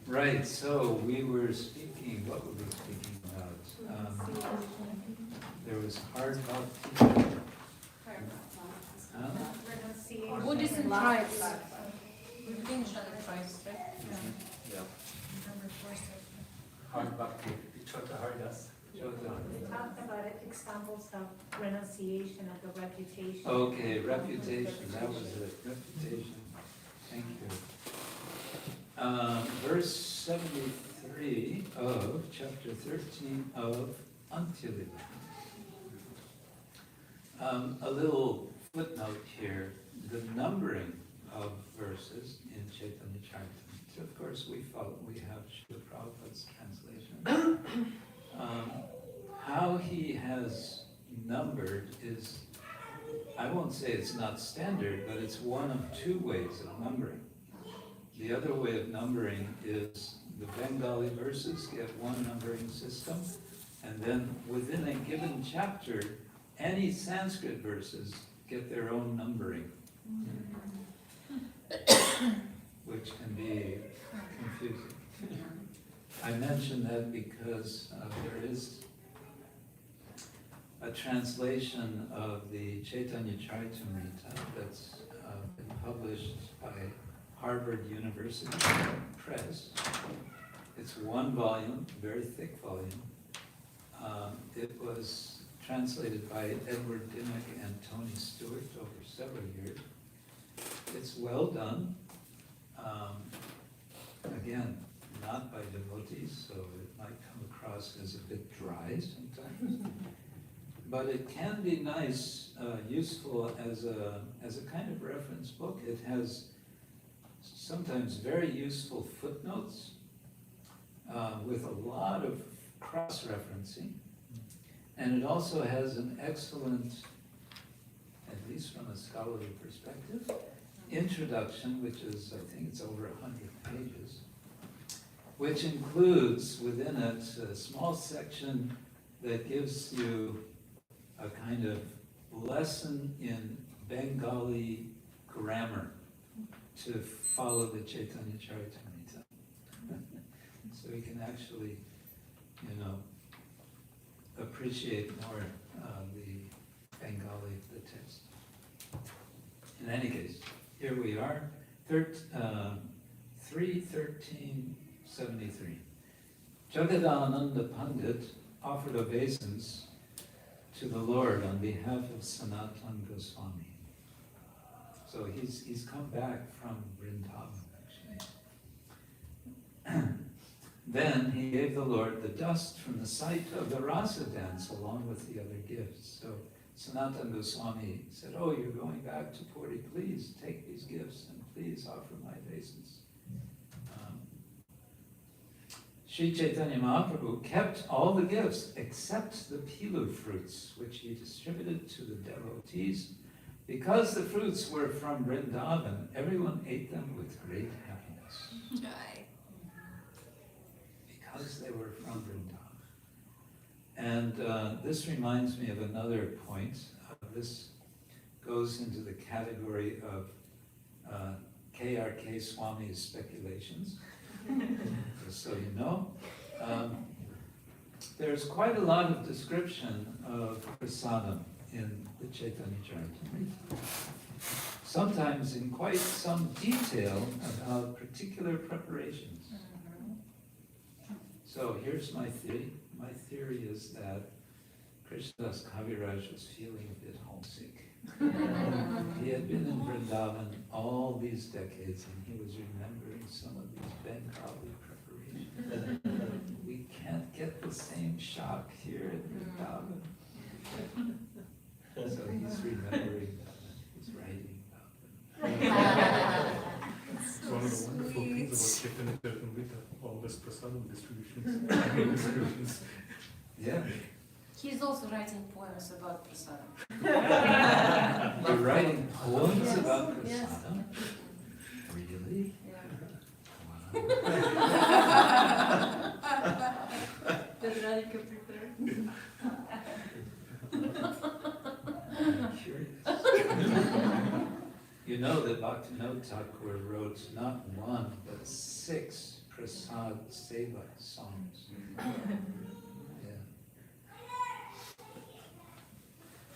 Right, so we were speaking, what were we speaking about? There was hard bhakti. Huh? Buddhism tribes. We finished on the tribes, right? Yeah. Hard bhakti, Chota Haridas. We talked about examples of renunciation of the reputation. Okay, reputation, that was it, reputation. Thank you. Verse 73 of chapter 13 of Antya-lila. A little footnote here, the numbering of verses in Chaitanya Charitamrita. Of course, we have Srila Prabhupada's translation. How he has numbered is, I won't say it's not standard, but it's one of two ways of numbering. The other way of numbering is the Bengali verses get one numbering system, and then within a given chapter, any Sanskrit verses get their own numbering, which can be confusing. I mention that because there is a translation of the Chaitanya Charitamrita that's been published by Harvard University Press. It's one volume, very thick volume. It was translated by Edward Dimmock and Tony Stewart over several years. It's well done. Again, not by devotees, so it might come across as a bit dry sometimes. But it can be nice, useful as a kind of reference book. It has sometimes very useful footnotes with a lot of cross-referencing. And it also has an excellent, at least from a scholarly perspective, introduction, which is, I think it's over 100 pages, which includes within it a small section that gives you a kind of lesson in Bengali grammar to follow the Chaitanya Charitamrita. So you can actually, appreciate more the Bengali, the text. In any case, here we are, 3:13:73. Jagadananda Pandit offered obeisance to the Lord on behalf of Sanatana Goswami. So he's come back from Vrindavan, actually. Then he gave the Lord the dust from the site of the rasa dance along with the other gifts. So Sanatana Goswami said, "Oh, you're going back to Puri, please take these gifts and please offer my obeisance." Sri Chaitanya Mahaprabhu kept all the gifts except the pilu fruits, which he distributed to the devotees. Because the fruits were from Vrindavan, everyone ate them with great happiness. Because they were from Vrindavan. And this reminds me of another point. This goes into the category of K.R.K. Swami's speculations. Just so you know. There's quite a lot of description of prasadam in the Chaitanya Charitamrita. Sometimes in quite some detail about particular preparations. So here's my theory. My theory is that Krishnadas Kaviraj was feeling a bit homesick. He had been in Vrindavan all these decades and he was remembering some of these Bengali preparations. We can't get the same shock here in Vrindavan. So he's remembering them and he's writing about them. It's one of the wonderful things about Chaitanya Charitamrita, all this prasadam distributions. Yeah. He's also writing poems about prasadam. You're writing poems Yes. about Yes. prasadam? Really? Yeah. Wow. Did Radhika prepare? I'm curious. You know that Bhaktivinoda Thakur wrote not one, but 6 Prasad Seva songs. Yeah.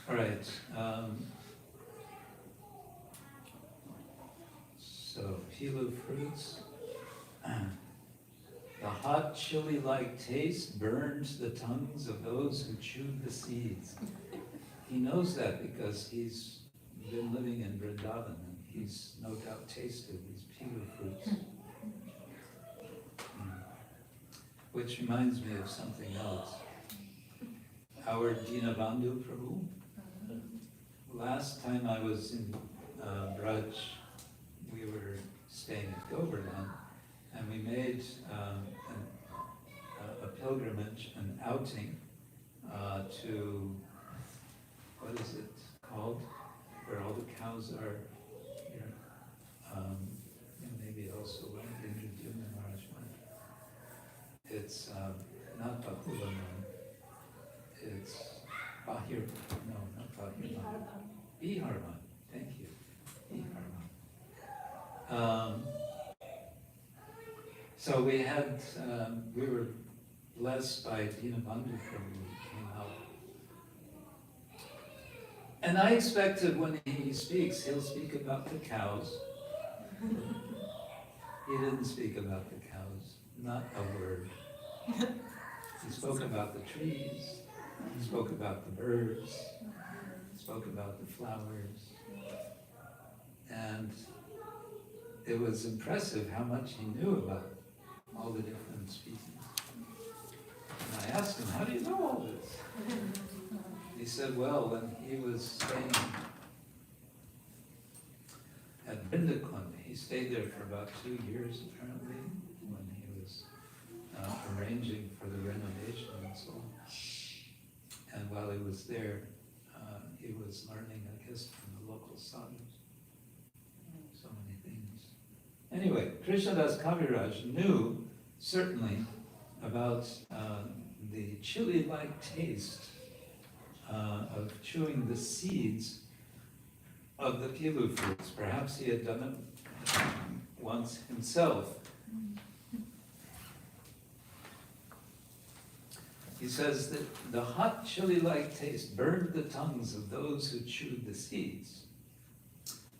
All right. So, pilu fruits. The hot chili-like taste burned the tongues of those who chewed the seeds. He knows that because he's been living in Vrindavan and he's no doubt tasted these pilu fruits. Which reminds me of something else. Our Dinabandhu Prabhu. Last time I was in Braj, we were staying at Govardhan, and we made a pilgrimage, an outing to, what is it called, where all the cows are here, and maybe also where Indradyumna Maharaj went. It's not Bakulamon, it's Bahir, no, not Bahir. Biharban, thank you, Biharban. So we had, we were blessed by Dinabandhu Prabhu who came out. And I expected when he speaks, he'll speak about the cows. He didn't speak about the cows, not a word. He spoke about the trees, he spoke about the birds, he spoke about the flowers. And it was impressive how much he knew about all the different species. And I asked him, how do you know all this? He said, well, when he was staying at Brindakund, he stayed there for about 2 years apparently, when he was arranging for the renovation and so on. And while he was there, he was learning, I guess, from the local sadhus. So many things. Anyway, Krishnadas Kaviraj knew certainly about the chili-like taste of chewing the seeds of the pilu fruits. Perhaps he had done it once himself. He says that the hot chili-like taste burned the tongues of those who chewed the seeds.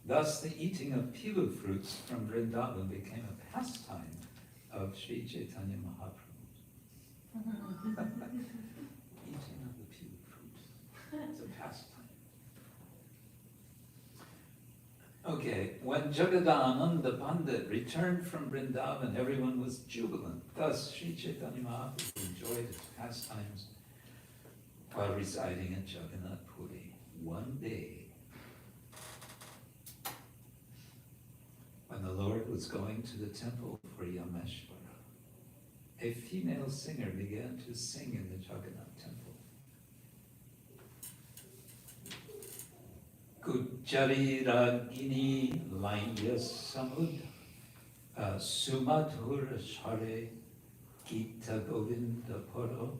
Thus, the eating of pilu fruits from Vrindavan became a pastime of Sri Chaitanya Mahaprabhu. Eating of the pilu fruits. It's a pastime. Okay, when Jagadananda Pandit returned from Vrindavan, everyone was jubilant. Thus, Sri Chaitanya Mahaprabhu enjoyed his pastimes while residing in Jagannath Puri. One day, when the Lord was going to the temple for Yameshwara, a female singer began to sing in the Jagannath temple. Gujari Ragini Lainya Samud Sumadhura Share Gita Govinda Poro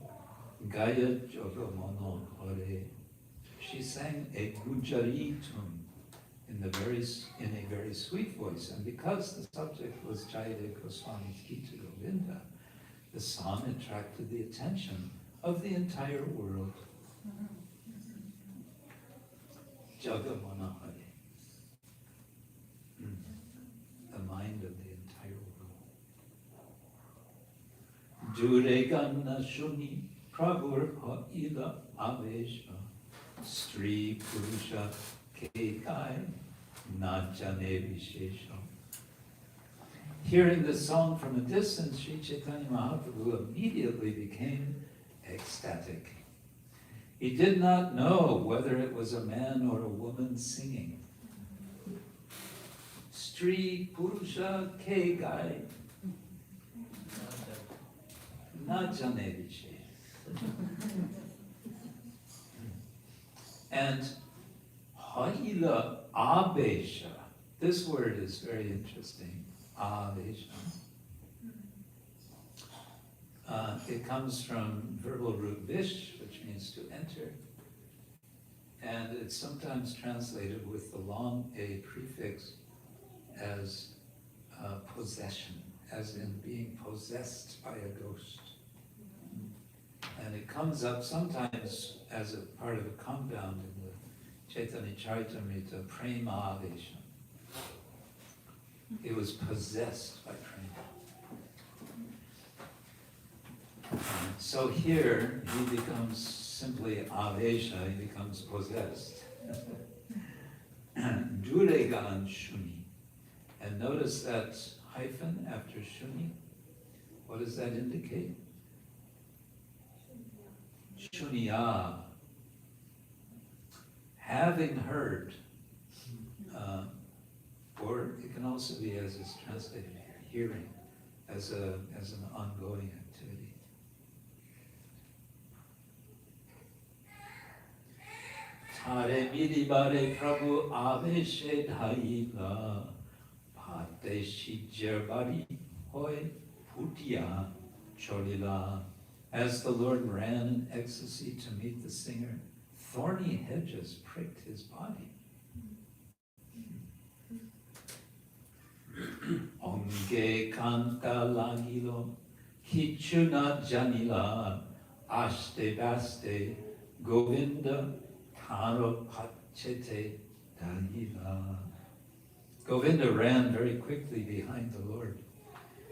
Gaya Jogamono Hare. She sang a Gujari tune in a very sweet voice, and because the subject was Jayadeva Goswami's Gita Govinda, the song attracted the attention of the entire world. Jagamana Hare, the mind of the entire world. Dureganna Shuni Prabhur Ha'ila Avesha Stri Purusha Kekai Najane Vishesha. Hearing the song from a distance, Sri Chaitanya Mahaprabhu immediately became ecstatic. He did not know whether it was a man or a woman singing. Stri Purusha Kegai Najane Vishesha. And Ha'ila Abesha, this word is very interesting, Abesha. It comes from verbal root vish, which means to enter. And it's sometimes translated with the long A prefix as possession, as in being possessed by a ghost. And it comes up sometimes as a part of a compound in the Chaitanya Charitamrita, Prema Avesha. He was possessed by prema. So here he becomes simply Avesha, he becomes possessed. Duregan Shuni. And notice that hyphen after Shuni. What does that indicate? Shuniya. Having heard. Or it can also be, as it's translated here, hearing, as an ongoing activity. Tare midibare prabhu aveshe dhaila bhate shijyarbari hoy putya cholila. As the Lord ran in ecstasy to meet the singer, thorny hedges pricked his body. Onge kanta lagilo, hichuna janila, ashte baste, Govinda karo pachete dalila. Govinda ran very quickly behind the Lord,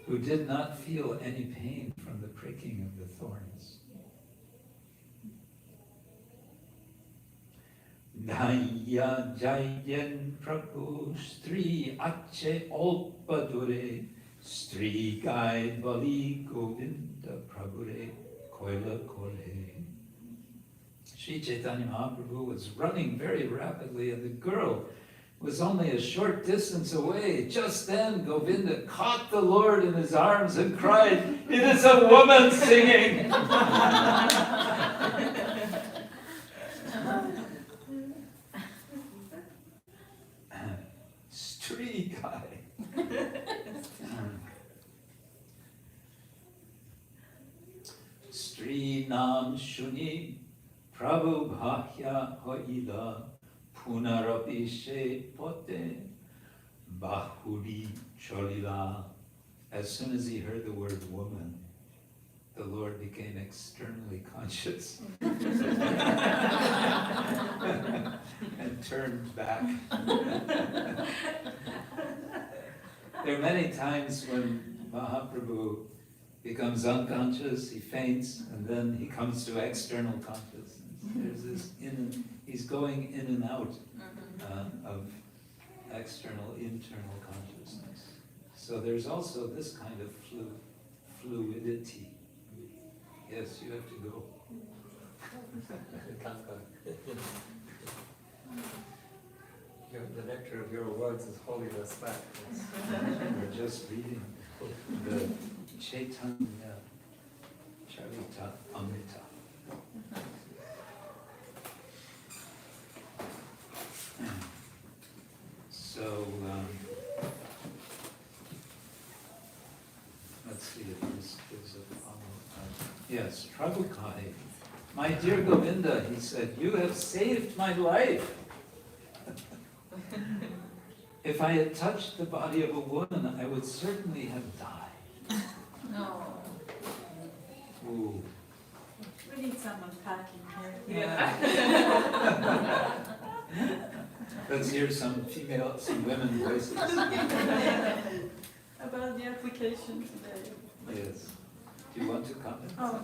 who did not feel any pain from the pricking of the thorns. Daya jayen prabhu stri ache olpadure stri gai bali Govinda prabhure koila kole. Sri Chaitanya Mahaprabhu was running very rapidly, and the girl was only a short distance away. Just then Govinda caught the Lord in his arms and cried, "It is a woman singing!" Street guy. Sri Nam Shuni Prabhu Bhahya Hoila Punarapishe Pote Bahuri Cholila. As soon as he heard the word woman, the Lord became externally conscious and turned back. There are many times when Mahaprabhu becomes unconscious, he faints, and then he comes to external consciousness. There's this he's going in and out of external, internal consciousness. So there's also this kind of fluidity. Yes, you have to go. The nectar of your words is holding us back. We're just reading the Chaitanya Charita Amrita. So, let's see if this gives a follow-up. Yes, Prabhupada. My dear Govinda, he said, you have saved my life. If I had touched the body of a woman, I would certainly have died. No. Ooh. We need some unpacking here. Yeah. Let's hear some women voices. About the application today. Yes. Do you want to comment? Oh,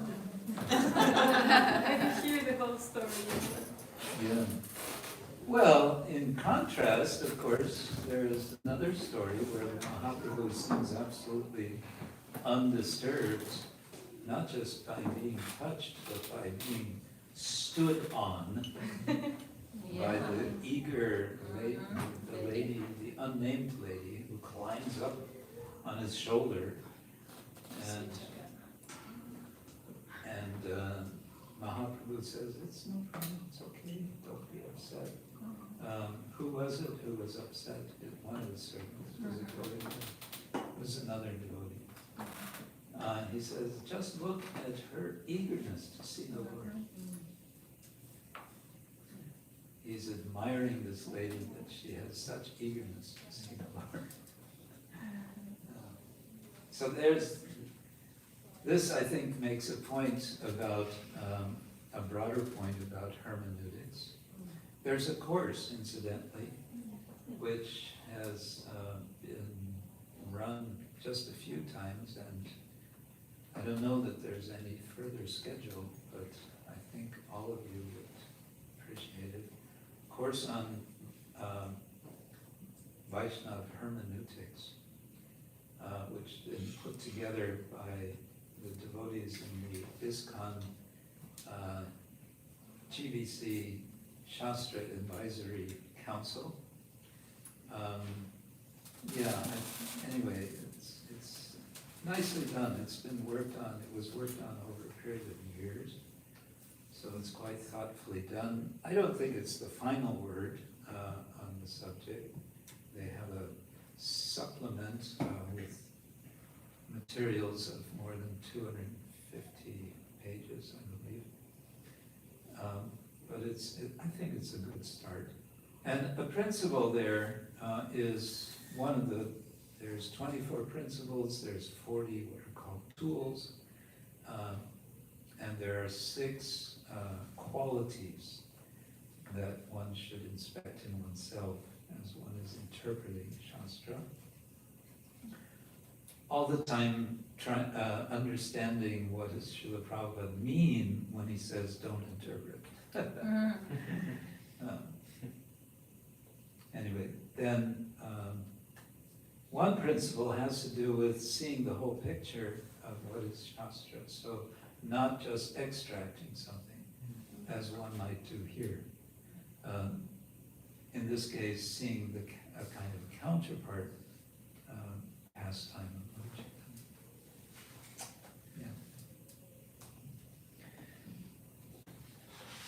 I didn't hear the whole story yet. Yeah. Well, in contrast, of course, there is another story where Mahaprabhu seems absolutely undisturbed, not just by being touched, but by being stood on by the eager lady, the unnamed lady, who climbs up on his shoulder, and Mahaprabhu says, "It's no problem, it's okay, don't be upset." Who was it who was upset? One of the servants. Was it Govinda? It was another devotee. He says, just look at her eagerness to see the Lord. admiring this lady that she has such eagerness to see Clark. So this I think makes a point about, a broader point about hermeneutics. There's a course, incidentally, which has been run just a few times, and I don't know that there's any further schedule, but I think all of you would appreciate it. Course on Vaishnava hermeneutics, which has been put together by the devotees in the ISKCON GBC Shastra Advisory Council. Anyway, it's nicely done. It's been worked on. It was worked on over a period of years, so it's quite thoughtfully done. I don't think it's the final word on the subject. They have a supplement with materials of more than 250 pages, I believe. But I think it's a good start. And a principle there is one of there's 24 principles, there's 40 what are called tools, and there are 6 qualities that one should inspect in oneself as one is interpreting Shastra. All the time understanding what does Srila Prabhupada mean when he says don't interpret. Anyway, then one principle has to do with seeing the whole picture of what is Shastra, so not just extracting something, as one might do here. In this case, seeing a kind of counterpart pastime of Lord Chaitanya. Yeah.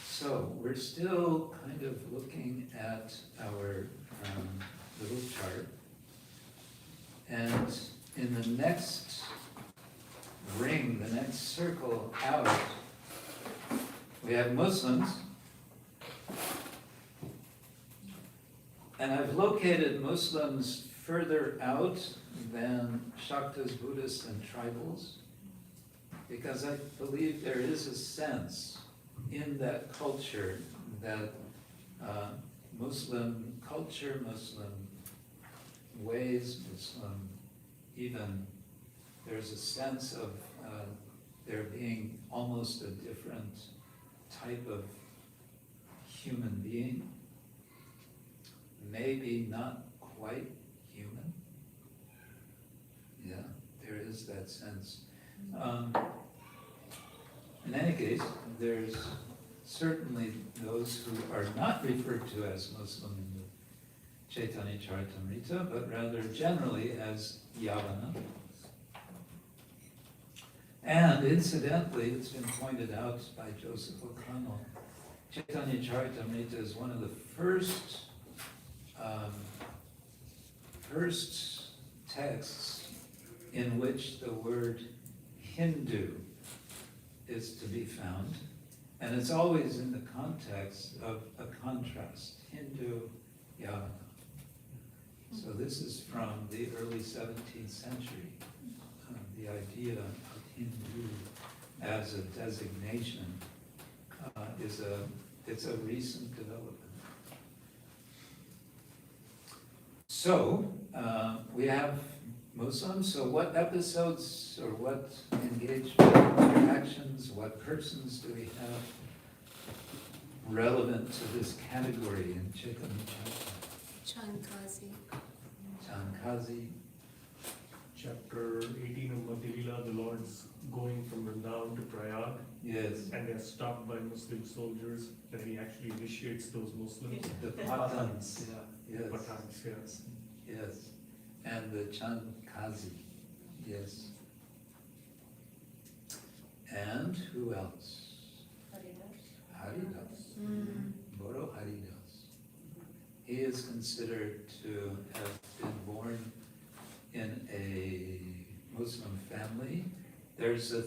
So we're still kind of looking at our little chart, and in the next ring, the next circle out, we have Muslims, and I've located Muslims further out than Shaktas, Buddhists, and tribals, because I believe there is a sense in that culture that Muslim culture, Muslim ways, Muslim even, there's a sense of there being almost a different type of human being, maybe not quite human. Yeah, there is that sense. In any case, there's certainly those who are not referred to as Muslim in the Chaitanya Charitamrita, but rather generally as Yavana. And incidentally, it's been pointed out by Joseph O'Connell, Chaitanya Charitamrita is one of the first texts in which the word Hindu is to be found, and it's always in the context of a contrast, Hindu, Yavana. So this is from the early 17th century, the idea of Hindu as a designation it's a recent development. So we have Muslims. So what episodes or what engagement, interactions, what persons do we have relevant to this category in Chaitanya Chankazi. Chankazi? Chapter 18 of Madhya Lila, the Lord's going from Vrindavan to Prayag, Yes. and they're stopped by Muslim soldiers, and he actually initiates those Muslims. The Patans. Yeah. Yes. Patans, yes. Yes. And the Chankazi. Yes. And who else? Haridas. Boro Haridas. He is considered to have been born in a Muslim family. There's a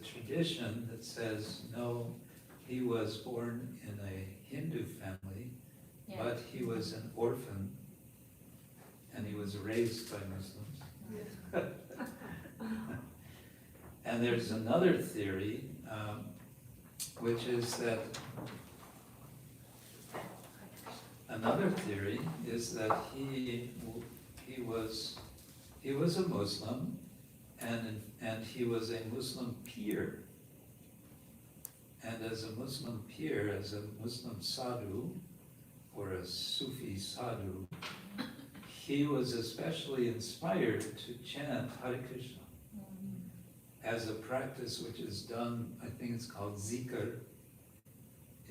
tradition that says no, he was born in a Hindu family, Yeah. but he was an orphan, and he was raised by Muslims. And there's another theory, which is that he was a Muslim, and he was a Muslim peer. And as a Muslim peer, as a Muslim sadhu, or a Sufi sadhu, he was especially inspired to chant Hare Krishna as a practice which is done, I think it's called zikr,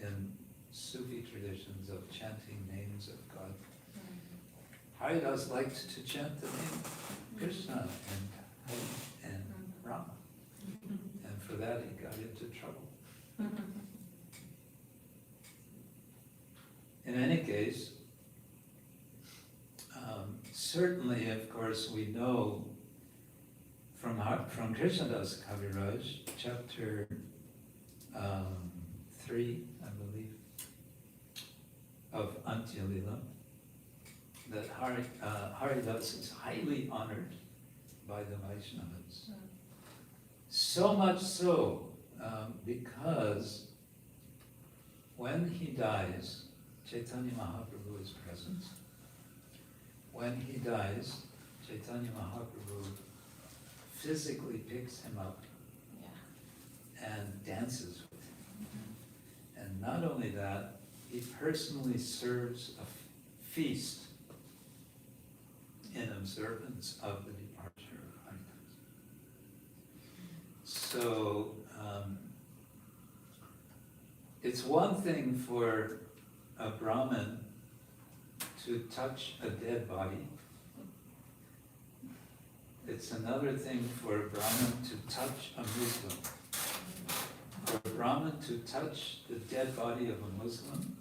in Sufi traditions of chanting names of God. Haridas liked to chant the name Krishna and Rama, and for that he got into trouble. In any case, certainly, of course, we know from Krishnadas Kaviraj, chapter 3, I believe, of Antya-lila, that Haridas is highly honored by the Vaishnavas. So much so, because when he dies, Chaitanya Mahaprabhu is present. When he dies, Chaitanya Mahaprabhu physically picks him up and dances with him. And not only that, he personally serves a feast in observance of the departure of Haridas. So, it's one thing for a Brahmin to touch a dead body. It's another thing for a Brahmin to touch a Muslim. For a Brahmin to touch the dead body of a Muslim,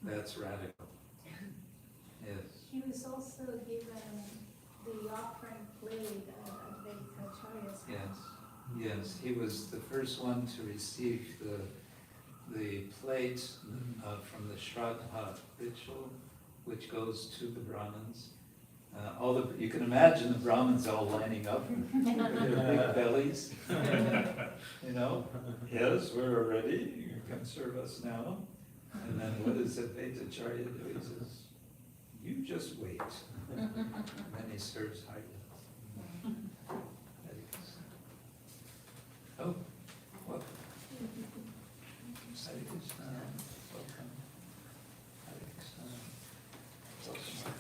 that's radical. Yes. He was also given the offering plate at Advaitacharya's Yes, house. yes, he was the first one to receive the plate from the Shraddha ritual, which goes to the Brahmins. You can imagine the Brahmins all lining up with their big bellies. You know, yes, we're ready, you can serve us now. And then what does Advaitacharya do? He says, you just wait. And then he serves Haridas. Oh, welcome. Hare Krishna, welcome. Hare Krishna, welcome.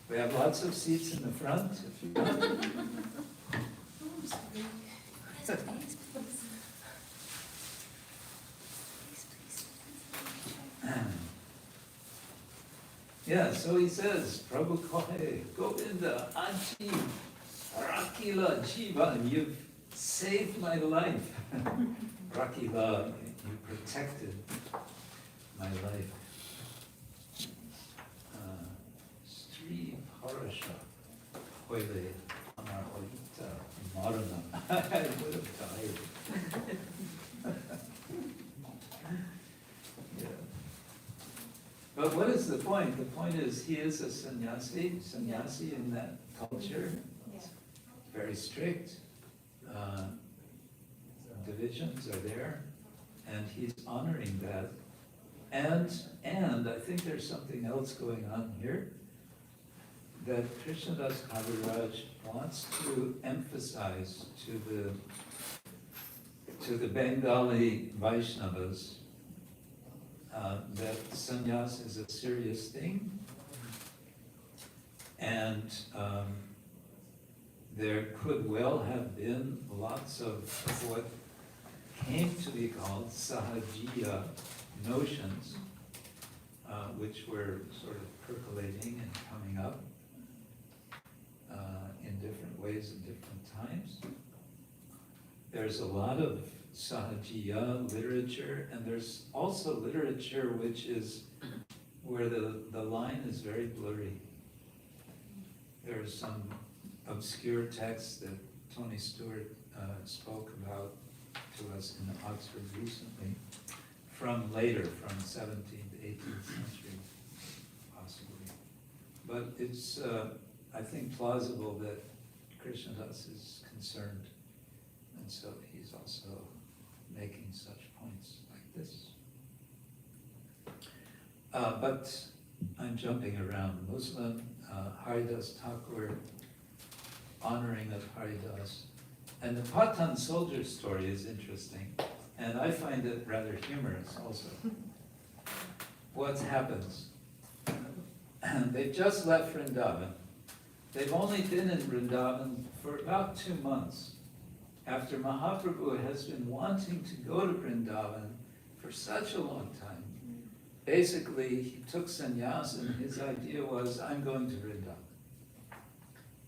We have lots of seats in the front if you want. Yeah, so he says, Prabhu Kohe, Govinda, Aji, Rakila Jivan, you've saved my life. Rakila, you protected my life. Sri Parasha, Hoyle, Amarholita, Marana. I would have died. Yeah. But what is the point? The point is he is a sannyasi in that culture. Yeah. Very strict. Divisions are there, and he's honoring that. And I think there's something else going on here that Krishnadas Kaviraj wants to emphasize to the Bengali Vaishnavas that sannyas is a serious thing, and there could well have been lots of what came to be called sahajiya notions, which were sort of percolating and coming up in different ways at different times. There's a lot of sahajiya literature, and there's also literature which is where the line is very blurry. There's some obscure texts that Tony Stewart spoke about to us in Oxford recently, from later, from 17th, 18th century, possibly. But it's, I think, plausible that Krishnadas is concerned, and so he's also making such points like this. But I'm jumping around. Muslim, Haridas Thakur, honoring of Haridas. And the Patan soldier story is interesting, and I find it rather humorous also. What happens? They've just left Vrindavan. They've only been in Vrindavan for about 2 months, after Mahaprabhu has been wanting to go to Vrindavan for such a long time. Basically, he took sannyas, and his idea was, I'm going to Vrindavan.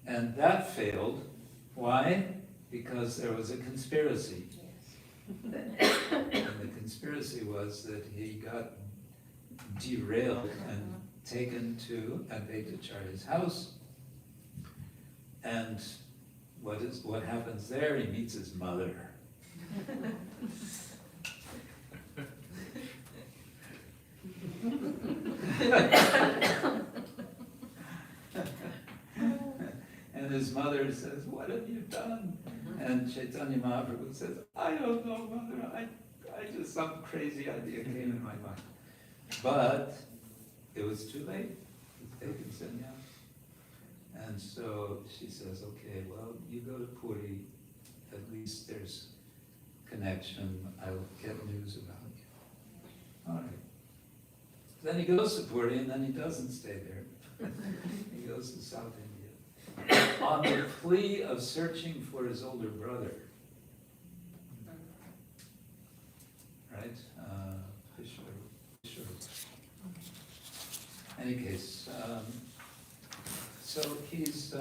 And that failed. Why? Because there was a conspiracy. And the conspiracy was that he got derailed and taken to Advaitacharya's house. And what happens there? He meets his mother. And his mother says, what have you done? And Chaitanya Mahaprabhu says, I don't know, mother, I just, some crazy idea came in my mind. But it was too late. He's taken sannyas. And so she says, okay, well, you go to Puri, at least there's connection, I'll get news about you. All right. Then he goes to Puri, and then he doesn't stay there. He goes to South India. On the plea of searching for his older brother. Right? Kishore. Any case, so he's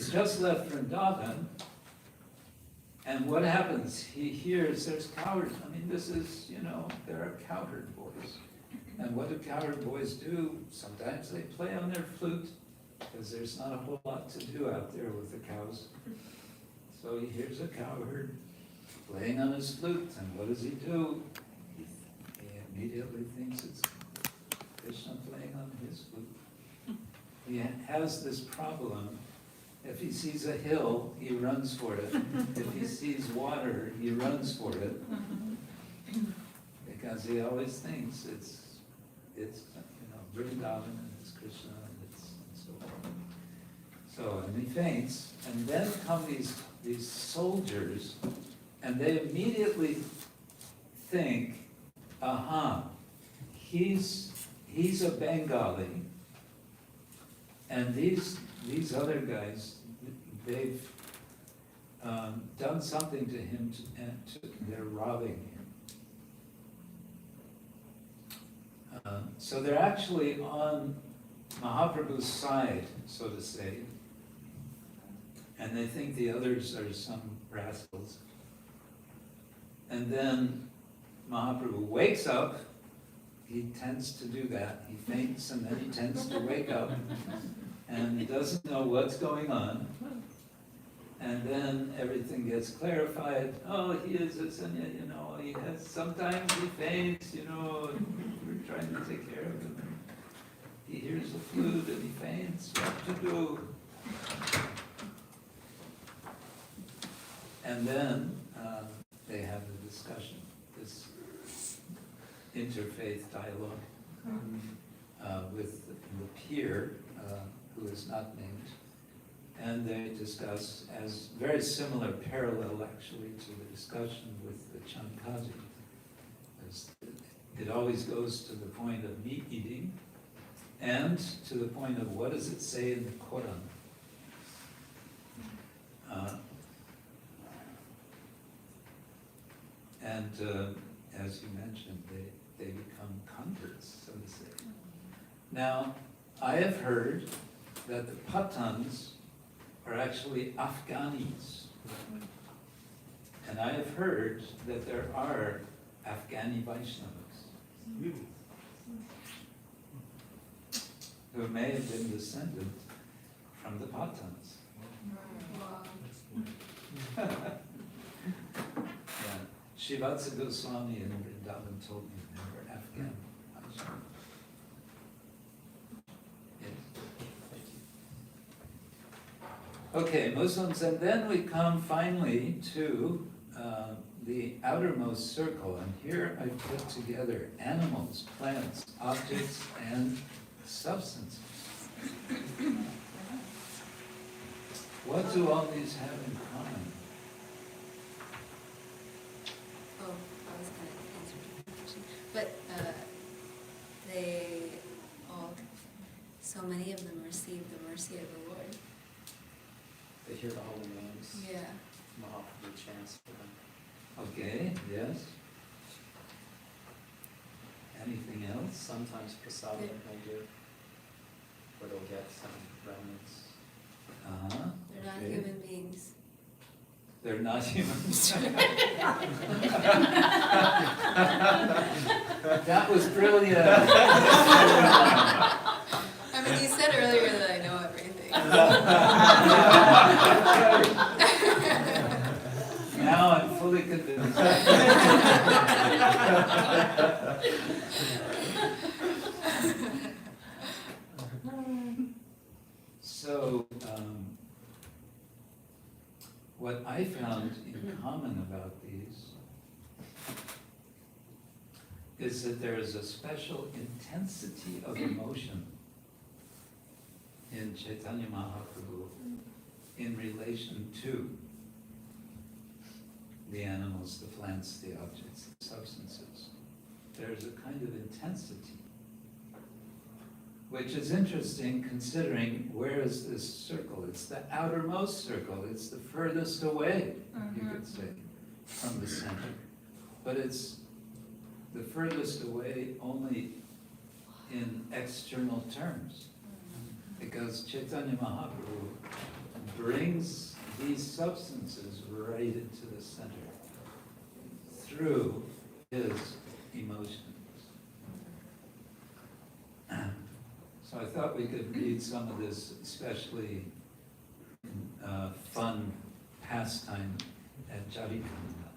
just left Vrindavan, and what happens? He hears there's cowards. I mean, this is, there are cowherd boys. And what do cowherd boys do? Sometimes they play on their flute, because there's not a whole lot to do out there with the cows. So he hears a cowherd playing on his flute, and what does he do? He immediately thinks it's Krishna playing on his flute. He has this problem. If he sees a hill, he runs for it. If he sees water, he runs for it. Because he always thinks it's Vrindavan and it's Krishna and so on. So, and he faints, and then come these soldiers, and they immediately think, aha, he's a Bengali, and these other guys, they've done something to him, and they're robbing him. So they're actually on Mahaprabhu's side, so to say, and they think the others are some rascals. And then Mahaprabhu wakes up. He tends to do that. He faints and then he tends to wake up, and he doesn't know what's going on. And then everything gets clarified. Oh, he is a sanya, he has, sometimes he faints, we're trying to take care of him. He hears the flute and he faints, what to do? And then they have a discussion, this interfaith dialogue with the peer, who is not named. And they discuss, as very similar parallel actually to the discussion with the Chankaji. It always goes to the point of meat eating and to the point of what does it say in the Quran. As you mentioned, they become converts, so to say. Now, I have heard that the Patans are actually Afghanis. And I have heard that there are Afghani Vaishnavas who may have been descended from the Patans. Wow. Yeah, Shivatsa Goswami in Vrindavan told me they were Afghan. Yes. Okay, Muslims, and then we come finally to the outermost circle, and here I put together animals, plants, objects, and substances. What do all these have in common? Oh, I was going to answer the question. But they all, so many of them receive the mercy of the Lord. They hear the holy names. Yeah. Mahaprabhu chants for them. Okay, yes. Anything else? Sometimes prasadam they'll give, or they'll get some remnants. Uh-huh. They're not okay. human beings. They're not humans. That was brilliant. I mean, you said earlier that I know everything. Now I'm fully convinced. So, what I found in common about these is that there is a special intensity of emotion in Chaitanya Mahaprabhu in relation to the animals, the plants, the objects, the substances. There's a kind of intensity, which is interesting considering where is this circle? It's the outermost circle. It's the furthest away, you could say, from the center. But it's the furthest away only in external terms, because Chaitanya Mahaprabhu brings these substances right into the center through his emotions. So I thought we could read some of this especially fun pastime at Jarikanda.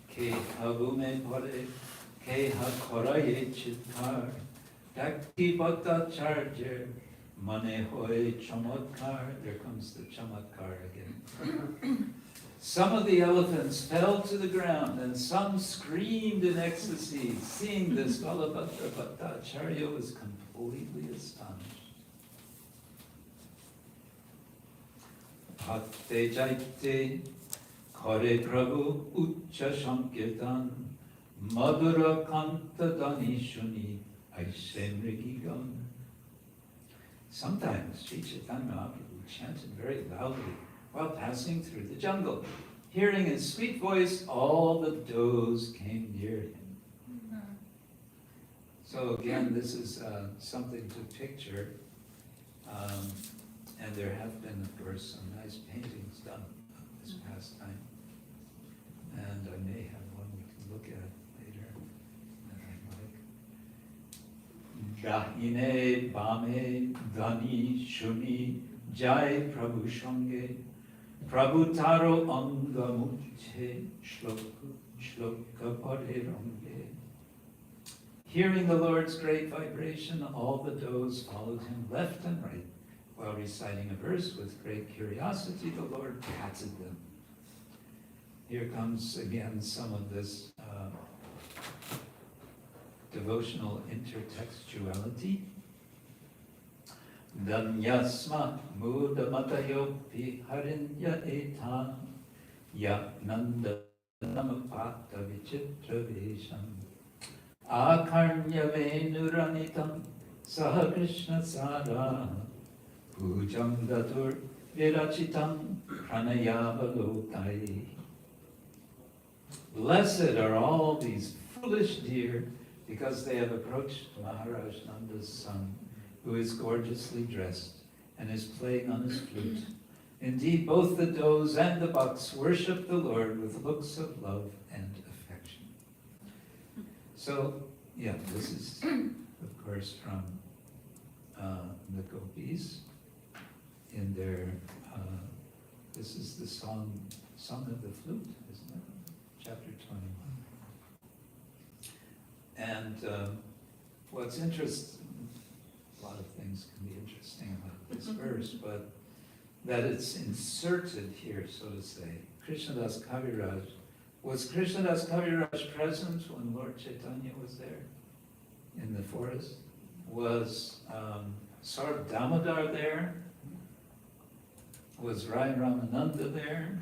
Ke habume pore, ke ha koraye chitkar, dakti bata charger, mane hoye chamatkar. There comes the chamatkar again. Some of the elephants fell to the ground, and some screamed in ecstasy. Seeing this, Balabhadra Bhattacharya was completely astonished. Bhakte jaite kare prabhu uccha sankirtan madhura kanta dani shuni aise mrigigam. Sometimes Sri Chaitanya Mahaprabhu chanted very loudly while passing through the jungle. Hearing his sweet voice, all the does came near him. So again, this is something to picture. And there have been, of course, some nice paintings done of this pastime. And I may have one we can look at later that I like. Dahine bame dani shuni jai prabhu shange prabhu taro anga mukhe shloka pare range. Hearing the Lord's great vibration, all the does followed him left and right. While reciting a verse with great curiosity, the Lord patted them. Here comes again some of this devotional intertextuality. Danyasma mudamatayopi harinya etan ya nanda namapata vichitra vesham akarnya venuranitam saha krishna sada pujam datur virachitam pranayavalokai. Blessed are all these foolish deer, because they have approached Maharaj Nanda's son, who is gorgeously dressed and is playing on his flute. Indeed, both the does and the bucks worship the Lord with looks of love and affection. So, yeah, this is, of course, from the gopis in their This is the Song of the Flute, isn't it? Chapter 21. And what's interesting, a lot of things can be interesting about this verse, but that it's inserted here, so to say. Krishnadas Kaviraj. Was Krishnadas Kaviraj present when Lord Chaitanya was there in the forest? Was Sarv Damodar there? Was Rai Ramananda there?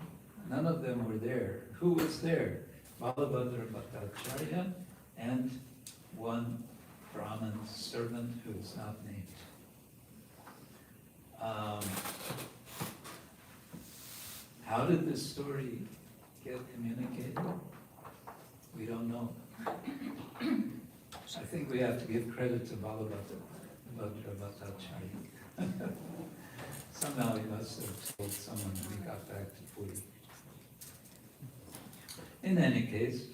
None of them were there. Who was there? Balabhadra Bhattacharya and one Brahmin servant who is not named. How did this story get communicated? We don't know. I think we have to give credit to Balabhadra Bhattacharya. Somehow he must have told someone when he got back to Puri. In any case,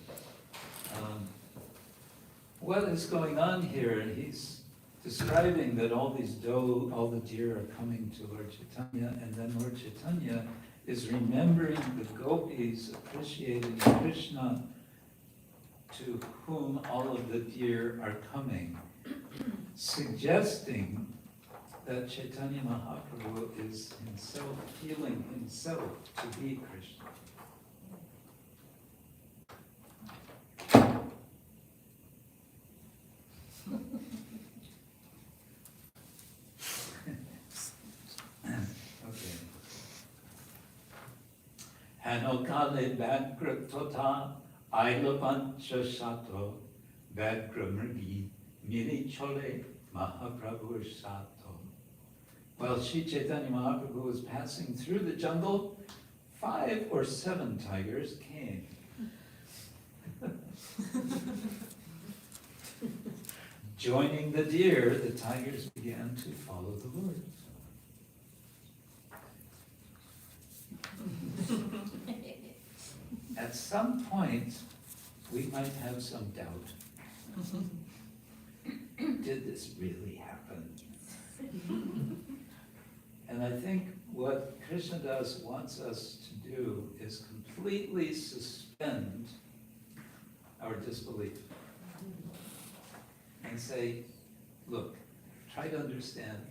what is going on here? He's describing that all the deer are coming to Lord Chaitanya, and then Lord Chaitanya is remembering the gopis appreciating Krishna, to whom all of the deer are coming, suggesting that Chaitanya Mahaprabhu is himself feeling himself to be Krishna. Okay. Hanokale Badgra Tota Ailapancha Sato Badgra Mrgi Mili Chole Mahaprabhu Sato. While Sri Chaitanya Mahaprabhu was passing through the jungle, 5 or 7 tigers came. Joining the deer, the tigers began to follow the Lord. At some point, we might have some doubt. Did this really happen? And I think what Krishnadas wants us to do is completely suspend our disbelief and say, look, try to understand,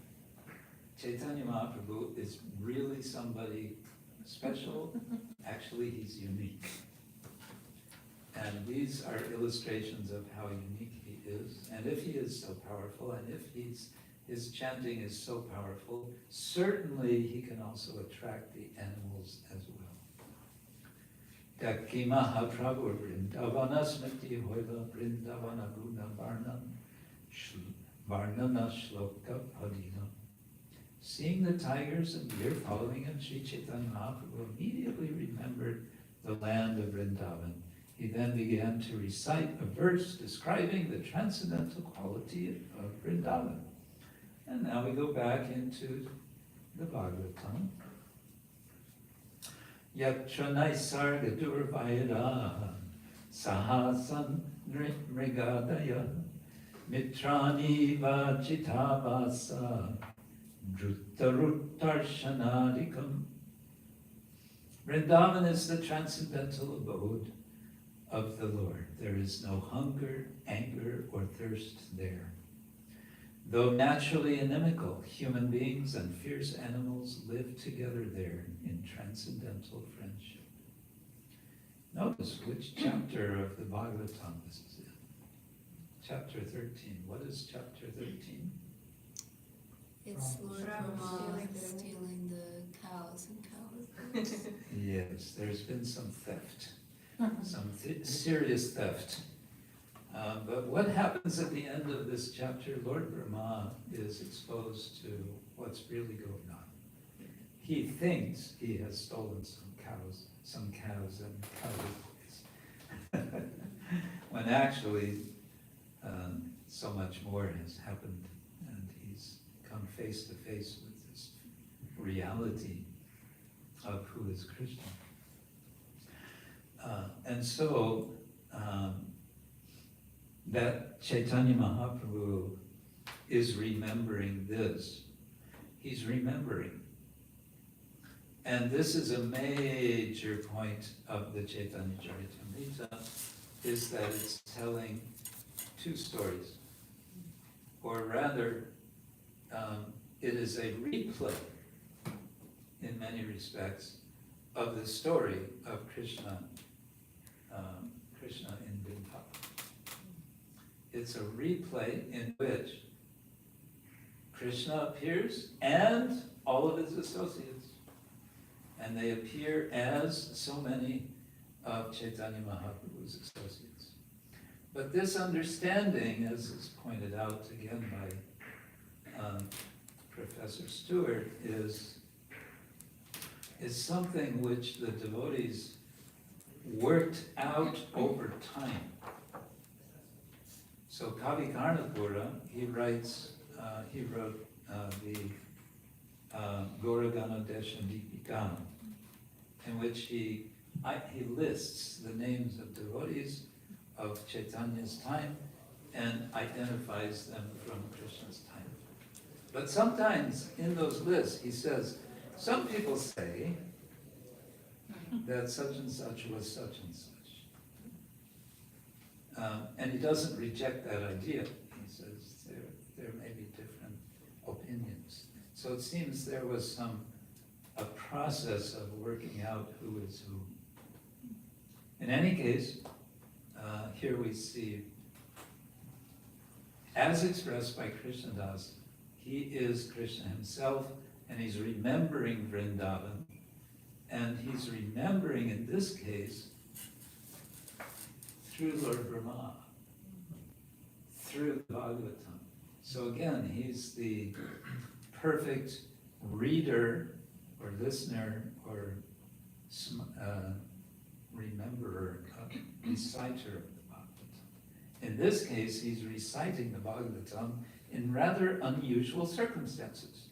Chaitanya Mahaprabhu is really somebody special. Actually, he's unique. And these are illustrations of how unique he is. And if he is so powerful, and if his chanting is so powerful, certainly he can also attract the animals as well. Daki Mahaprabhu Vrindavana Smriti Hoila Vrindavana Guna Varnana Shloka Padina. Seeing the tigers and deer following him, Sri Chaitanya Mahaprabhu immediately remembered the land of Vrindavan. He then began to recite a verse describing the transcendental quality of Vrindavan. And now we go back into the Bhagavatam. Yatra Naisarga Durvairaha Sahasan Mrigadaya Mitrani Vachitabasa Drutarutarshanadikam. Vrindavan is the transcendental abode of the Lord. There is no hunger, anger, or thirst there. Though naturally inimical, human beings and fierce animals live together there in transcendental friendship. Notice which chapter of the Bhagavatam this is in. Chapter 13. What is chapter 13? It's Lord Brahma stealing the cows and cows. Yes, there's been some theft, some serious theft. But what happens at the end of this chapter? Lord Brahma is exposed to what's really going on. He thinks he has stolen some cows and cow boys. When actually so much more has happened, and he's come face to face with this reality of who is Krishna. And so that Chaitanya Mahaprabhu is remembering this. He's remembering And this is a major point of the Chaitanya Charitamrita, is that it's telling two stories. Or rather, it is a replay, in many respects, of the story of Krishna in Vrindavan. It's a replay in which Krishna appears and all of his associates. And they appear as so many of Chaitanya Mahaprabhu's associates. But this understanding, as is pointed out again by Professor Stewart, is something which the devotees worked out over time. So Kavi Karnapura, he wrote the Gauragana Deshandipikam, in which he lists the names of devotees of Chaitanya's time and identifies them from Krishna's time. But sometimes in those lists he says, some people say that such and such was such and such. And he doesn't reject that idea. He says there may be different opinions. So it seems there was a process of working out who is who. In any case, here we see, as expressed by Krishnadas, he is Krishna himself, and he's remembering Vrindavan, and he's remembering, in this case, through Lord Brahma, through the Bhagavatam. So again, he's the perfect reader or listener or rememberer, reciter of the Bhagavatam. In this case, he's reciting the Bhagavatam in rather unusual circumstances.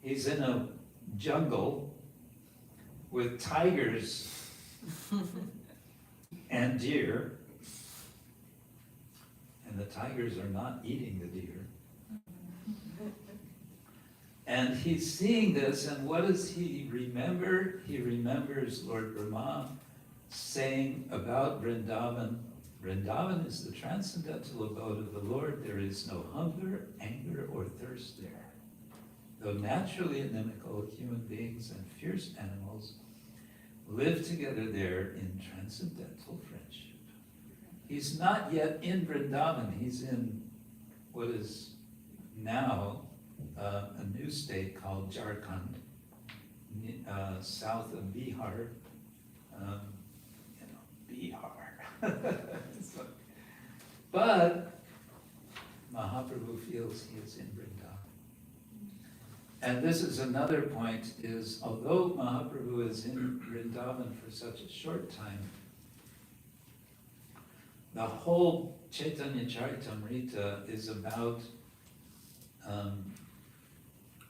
He's in a jungle with tigers and deer, and the tigers are not eating the deer. And he's seeing this, and what does he remember? He remembers Lord Brahma saying about Vrindavan, Vrindavan is the transcendental abode of the Lord. There is no hunger, anger, or thirst there. Though naturally inimical, human beings and fierce animals live together there in transcendental friendship. He's not yet in Vrindavan. He's in what is now a new state called Jharkhand, south of Bihar. Bihar. But Mahaprabhu feels he is in Vrindavan. And this is another point, is although Mahaprabhu is in Vrindavan for such a short time, the whole Chaitanya Charitamrita is about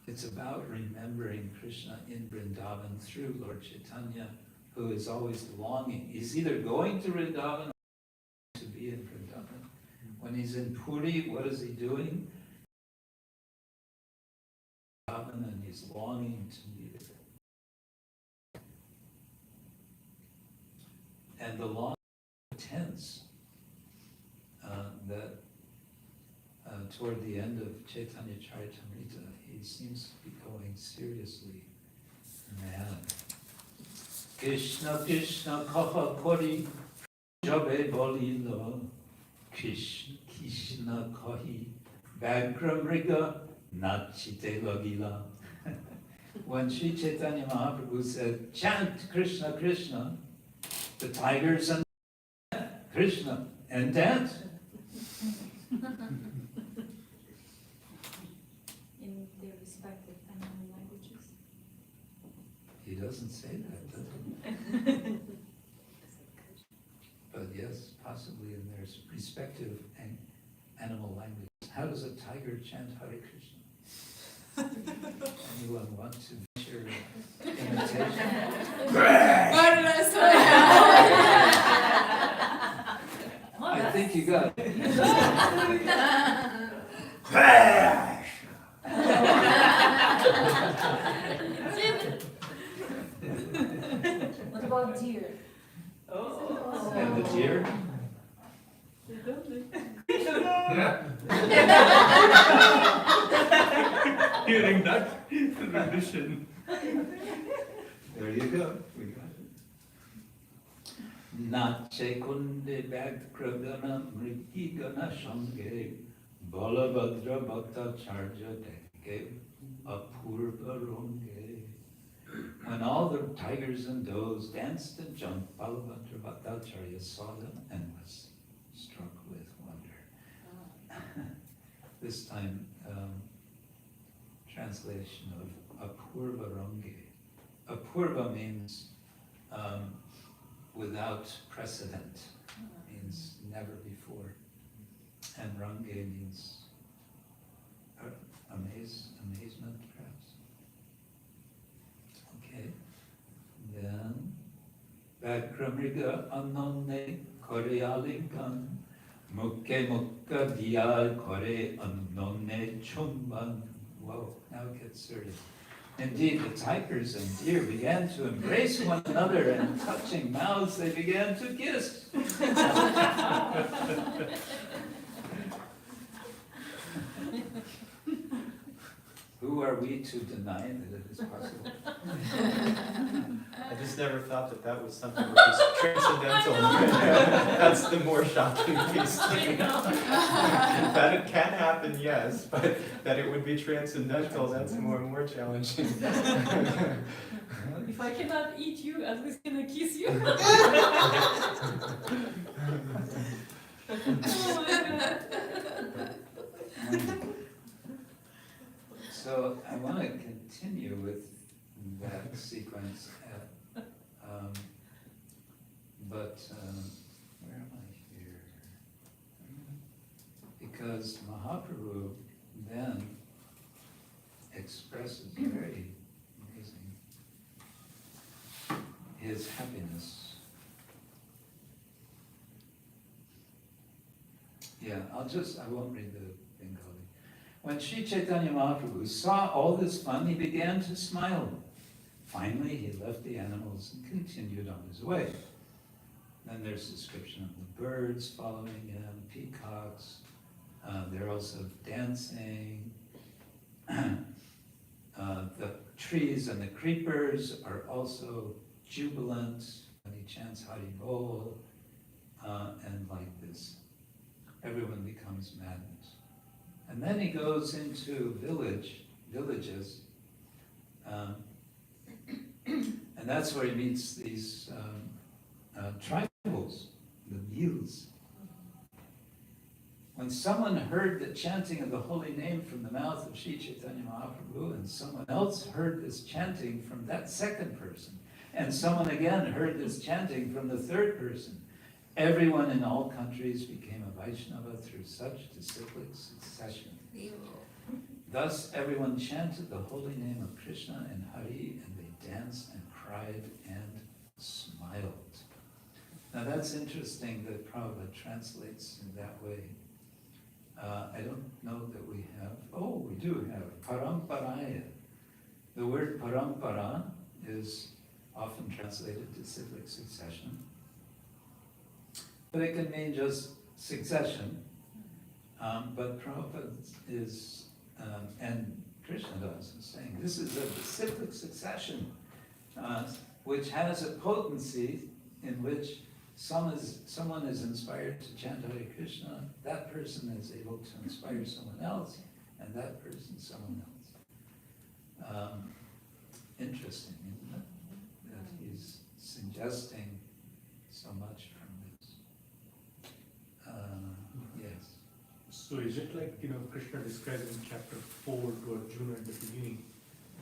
it's about remembering Krishna in Vrindavan through Lord Chaitanya, who is always longing. He's either going to Vrindavan or to be in Vrindavan. When he's in Puri, what is he doing? And he's longing to be there. And the longing is intense that toward the end of Chaitanya Charitamrita, he seems to be going seriously mad. Krishna Krishna kaha kori jabe bolilo Krishna kahi bagramriga nachite lagila. When Sri Chaitanya Mahaprabhu said, chant Krishna Krishna, the tigers and Krishna and dance. In their respective animal languages. He doesn't say that, does he? But yes, possibly in their respective animal languages. How does a tiger chant Hare Krishna? Anyone want to venture imitation? I think you got it. about deer? Oh. And the deer? You don't know. Hearing that rendition. There you go, we got it. Nache kunde Bhakravana Mritigana Shange Balabhadra Bhattacharya Deke Apurva Runge. When all the tigers and does danced and jumped, Balabhadra Bhattacharya saw them and was struck with wonder. This time, translation of Apurva Runge. Apurva means without precedent, means never before. And Range means amazement, perhaps. Okay. Then, Bhakramriga Anone Korealinkan Mukke Mukka Diyal Kore Anone Chumban. Whoa, now it gets serious. Indeed, the tigers and deer began to embrace one another, and touching mouths, they began to kiss. Who are we to deny that it is possible? I just never thought that that was something that was transcendental. That's the more shocking piece to me. That it can happen, yes, but that it would be transcendental, that's more challenging. If I cannot eat you, at least can I kiss you? Oh my God. So I want to continue with that sequence, but where am I here? Because Mahaprabhu then expresses very amazing his happiness. Yeah, I won't read the Bengali. When Sri Chaitanya Mahaprabhu saw all this fun, he began to smile. Finally, he left the animals and continued on his way. Then there's description of the birds following him, peacocks. They're also dancing. The trees and the creepers are also jubilant when he chants Hari Bol, and like this. Everyone becomes maddened. And then he goes into villages, and that's where he meets these tribals, the Mils. When someone heard the chanting of the holy name from the mouth of Sri Chaitanya Mahaprabhu, and someone else heard this chanting from that second person, and someone again heard this chanting from the third person, everyone in all countries became a Vaishnava through such disciplic succession. Thus everyone chanted the holy name of Krishna and Hari, and they danced and cried and smiled. Now that's interesting that Prabhupada translates in that way. I don't know that we have, we do have paramparaya. The word parampara is often translated disciplic succession, but it can mean just succession. But Prabhupada is, and Krishna is saying, this is a disciplic succession, which has a potency in which someone is inspired to chant Hare Krishna, that person is able to inspire someone else, and that person someone else. Interesting, isn't it? That he's suggesting so much from this. Yes. So is it like, Krishna describes in chapter 4 to Arjuna at the beginning,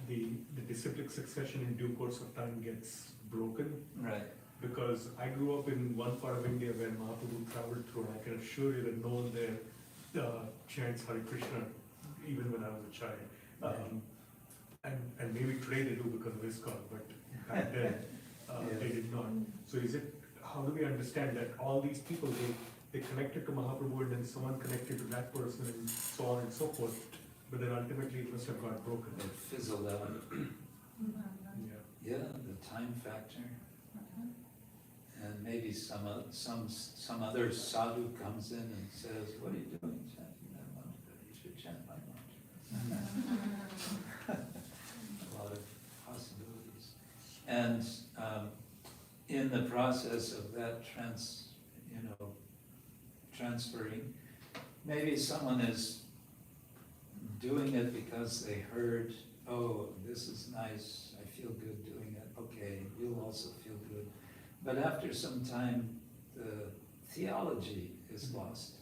the disciplic succession in due course of time gets broken? Right. Because I grew up in one part of India where Mahaprabhu traveled through, and I can assure you that no one there chants Hare Krishna even when I was a child. And maybe today they do because of ISKCON, but back then they did not. So how do we understand that all these people, they connected to Mahaprabhu and then someone connected to that person and so on and so forth, but then ultimately it must have got broken. It fizzled out. Yeah. Yeah, the time factor. and maybe some other sadhu comes in and says, "What are you doing chanting that mantra? You should chant my mantra." A lot of possibilities. And in the process of that transferring, maybe someone is doing it because they heard, "Oh, this is nice, I feel good doing it, okay, you'll also feel good." But after some time, the theology is lost.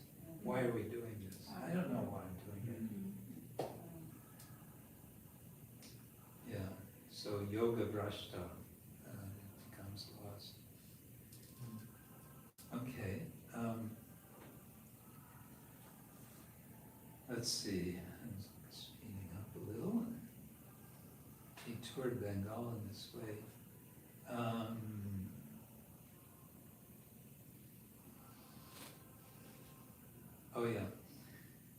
Why are we doing this? I don't know why I'm doing it. Yeah, so yoga brashta becomes lost. Okay. Let's see, I'm speeding up a little. He toured Bengal in this way. Oh yeah.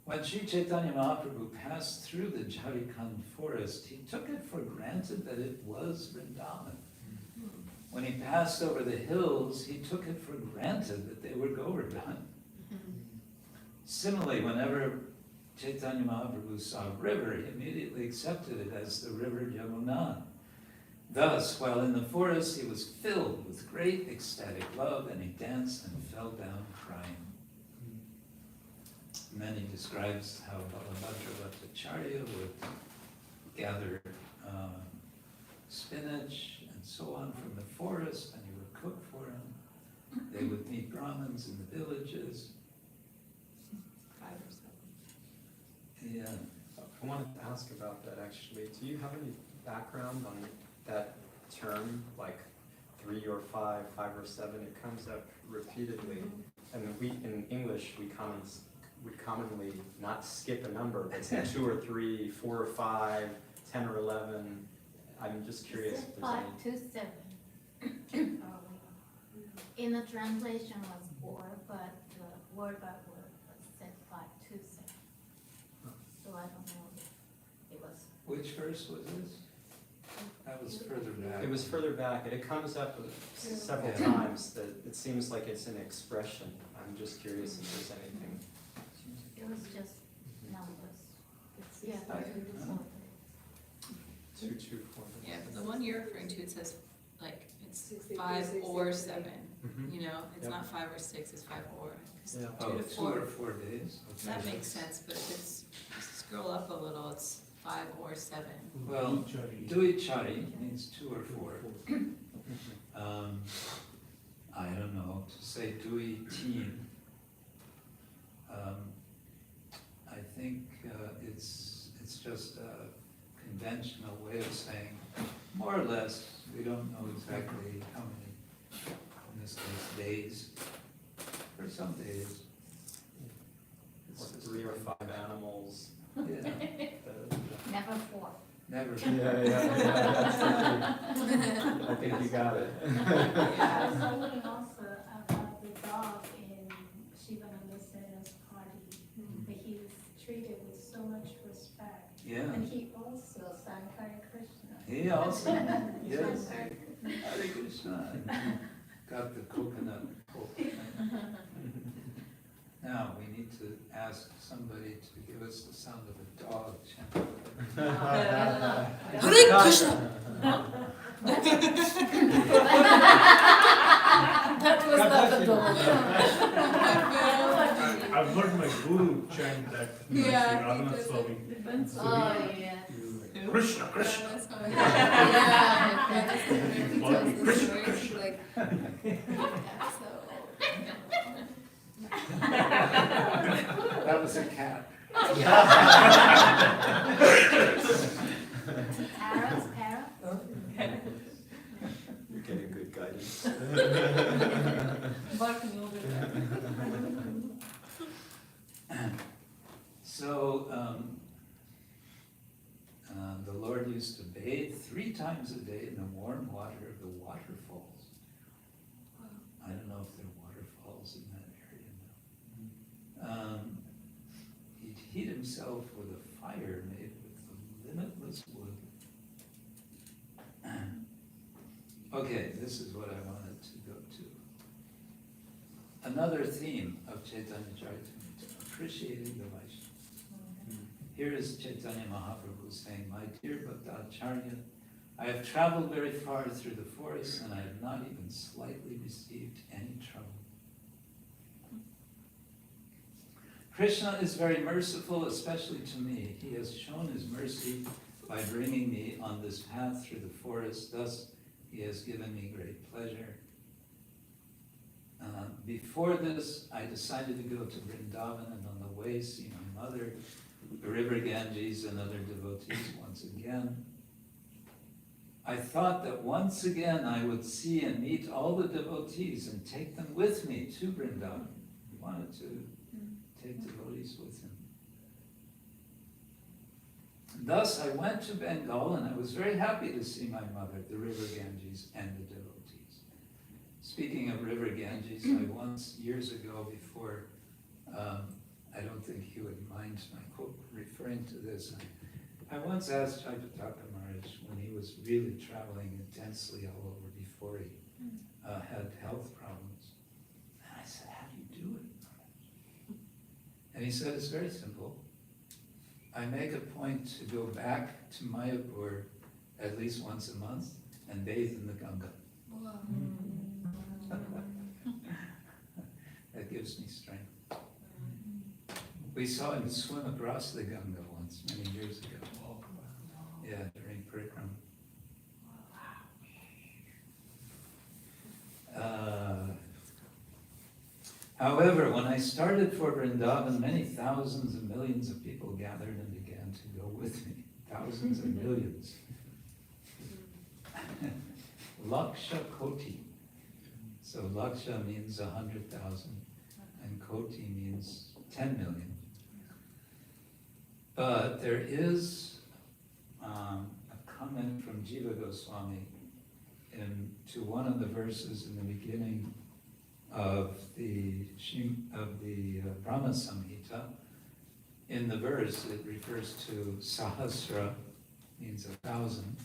When Sri Chaitanya Mahaprabhu passed through the Jharkhand forest, he took it for granted that it was Vrindavan. When he passed over the hills, he took it for granted that they were Govardhan. Similarly, whenever Chaitanya Mahaprabhu saw a river, he immediately accepted it as the river Yamuna. Thus, while in the forest, he was filled with great ecstatic love, and he danced and fell down crying. And then he describes how Balabhadra Bhattacharya would gather spinach and so on from the forest, and he would cook for him. They would meet Brahmins in the villages. 5 or 7. Yeah. I wanted to ask about that actually. Do you have any background on that term, like 3 or 5, 5 or 7? It comes up repeatedly. And we, in English, we would commonly not skip a number, but say 2 or 3, 4 or 5, 10 or 11. I'm just curious if there's 5 any. to 7. In the translation was 4, but word by word was said 5 to 7. So I don't know if it was. Which verse was this? That was further back. It was further back, and it comes up several Yeah. times that it seems like it's an expression. I'm just curious if there's anything. It was just numbers. It's Yeah. 2, 2, 4. Yeah, but the one you're referring to, it says like it's 5 or 7. Mhm. You know, it's Yep. not 5 or 6, it's 5 or. 'Cause Yeah. 2 Oh, to 2 4, or 4 days? Okay. that makes sense, but if it's, scroll up a little, it's 5 or 7. Well, Duichari means 2 or 4. I don't know, to say Dui teen, I think it's just a conventional way of saying, more or less, we don't know exactly how many, in this case, days, for some days. Or It's just 3 or 5 animals. Yeah, Never 4. never. That's the thing. I think you got it. I was thinking also about the dog in Shivananda Sena's party, that he was treated with so much respect. Yeah, And he also sang Hare Krishna. he also, yes, Hare Krishna, and got the coconut poke. Now, we need to ask somebody to give us the sound of a dog chanting. Hare Krishna! That was not the dog. I've heard my guru chant that. Yeah, Radhanath he does Swami. Oh, yeah. Krishna, Krishna. That's how I- That was a cat. Parrots, You're getting good guidance. Barking over there. So, the Lord used to bathe 3 times a day in the warm water of the waterfalls. I don't know if there are waterfalls in that area now. He'd heat himself with a fire made with the limitless wood. Okay, this is what I wanted to go to. another theme of Chaitanya Charitamrita, appreciating the Vaishnavas. Here is Chaitanya Mahaprabhu saying, "My dear Bhattacharya, I have traveled very far through the forest and I have not even slightly received any trouble. Krishna is very merciful, especially to me. He has shown his mercy by bringing me on this path through the forest. Thus, he has given me great pleasure. Before this, I decided to go to Vrindavan and on the way see my mother, the river Ganges, and other devotees once again. I thought that once again I would see and meet all the devotees and take them with me to Vrindavan." He wanted to take devotees with him. "Thus I went to Bengal and I was very happy to see my mother, the river Ganges, and the devotees." Speaking of river Ganges, I once, years ago before, I don't think he would mind my quote referring to this, I once asked Jayapataka Maharaj when he was really traveling intensely all over before he had health problems. And I said, "How do you do it, Maharaj?" And he said, "It's very simple. I make a point to go back to Mayapur at least once a month and bathe in the Ganga. That gives me strength." We saw him swim across the Ganga once, many years ago. Yeah, during Parikram. However, when I started for Vrindavan, many thousands and millions of people gathered and began to go with me. Thousands and millions. Laksha Koti. So Laksha means 100,000 and Koti means 10 million. But there is a comment from Jiva Goswami to one of the verses in the beginning of the Brahma Samhita. In the verse, it refers to Sahasra, means 1,000.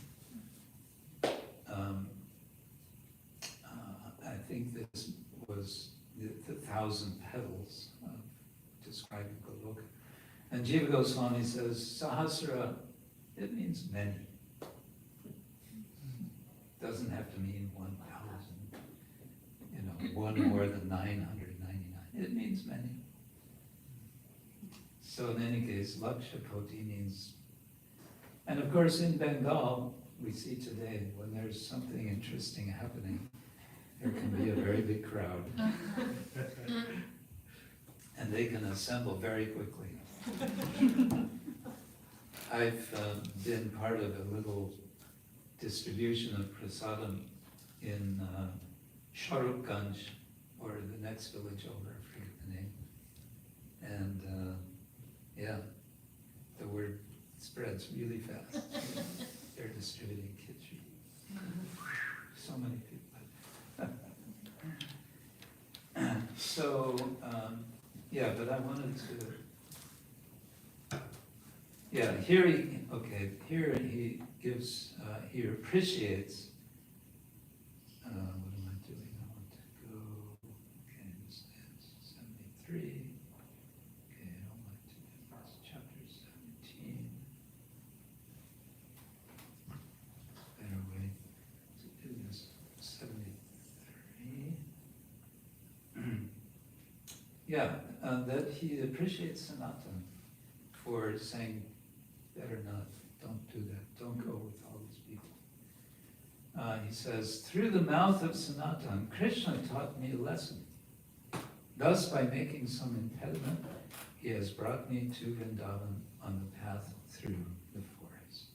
I think this was the 1,000 petals of describing Goloka. And Jiva Goswami says, Sahasra, it means many. Doesn't have to mean 1,000, one more than 999. It means many. So in any case, Laksha Koti means, and of course in Bengal, we see today, when there's something interesting happening, there can be a very big crowd. And they can assemble very quickly. I've been part of a little distribution of prasadam in Sharukganj, or the next village over, I forget the name. And the word spreads really fast. They're distributing khichdi. So many people. So, but I wanted to, here he gives, he appreciates, what am I doing? I want to go, okay, this is 73. Okay, I don't like to do this, chapter 17. Better way to do this, 73. That he appreciates Sanatan for saying, better not, don't do that, don't go with all these people. He says, through the mouth of Sanatan, Krishna taught me a lesson. Thus, by making some impediment, he has brought me to Vrindavan on the path through the forest.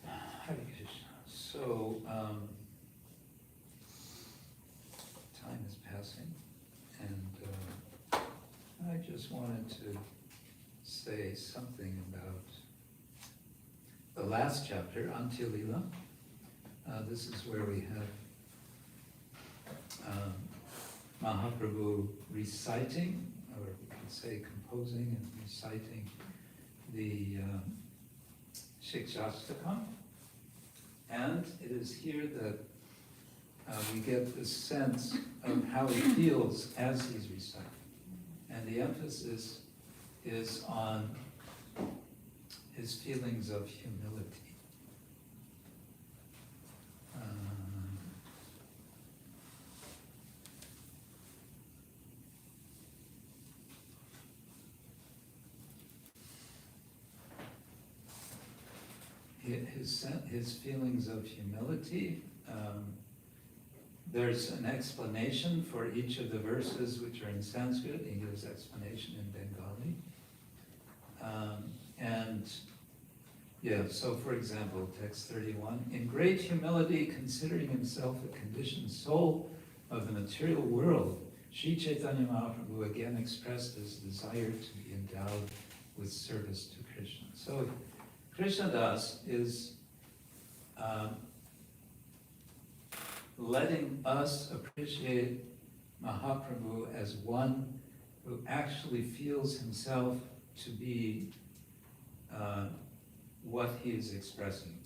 Hare Krishna. So, time is passing, and I just wanted to say something about the last chapter, Antya-lila. This is where we have Mahaprabhu reciting, or we can say composing and reciting the Shikshastakam. And it is here that we get the sense of how he feels as he's reciting. And the emphasis is on his feelings of humility. His feelings of humility. There's an explanation for each of the verses which are in Sanskrit. He gives explanation in Bengali. So for example, text 31, in great humility, considering himself a conditioned soul of the material world, Sri Chaitanya Mahaprabhu again expressed his desire to be endowed with service to Krishna. So Krishnadas is letting us appreciate Mahaprabhu as one who actually feels himself to be what he is expressing.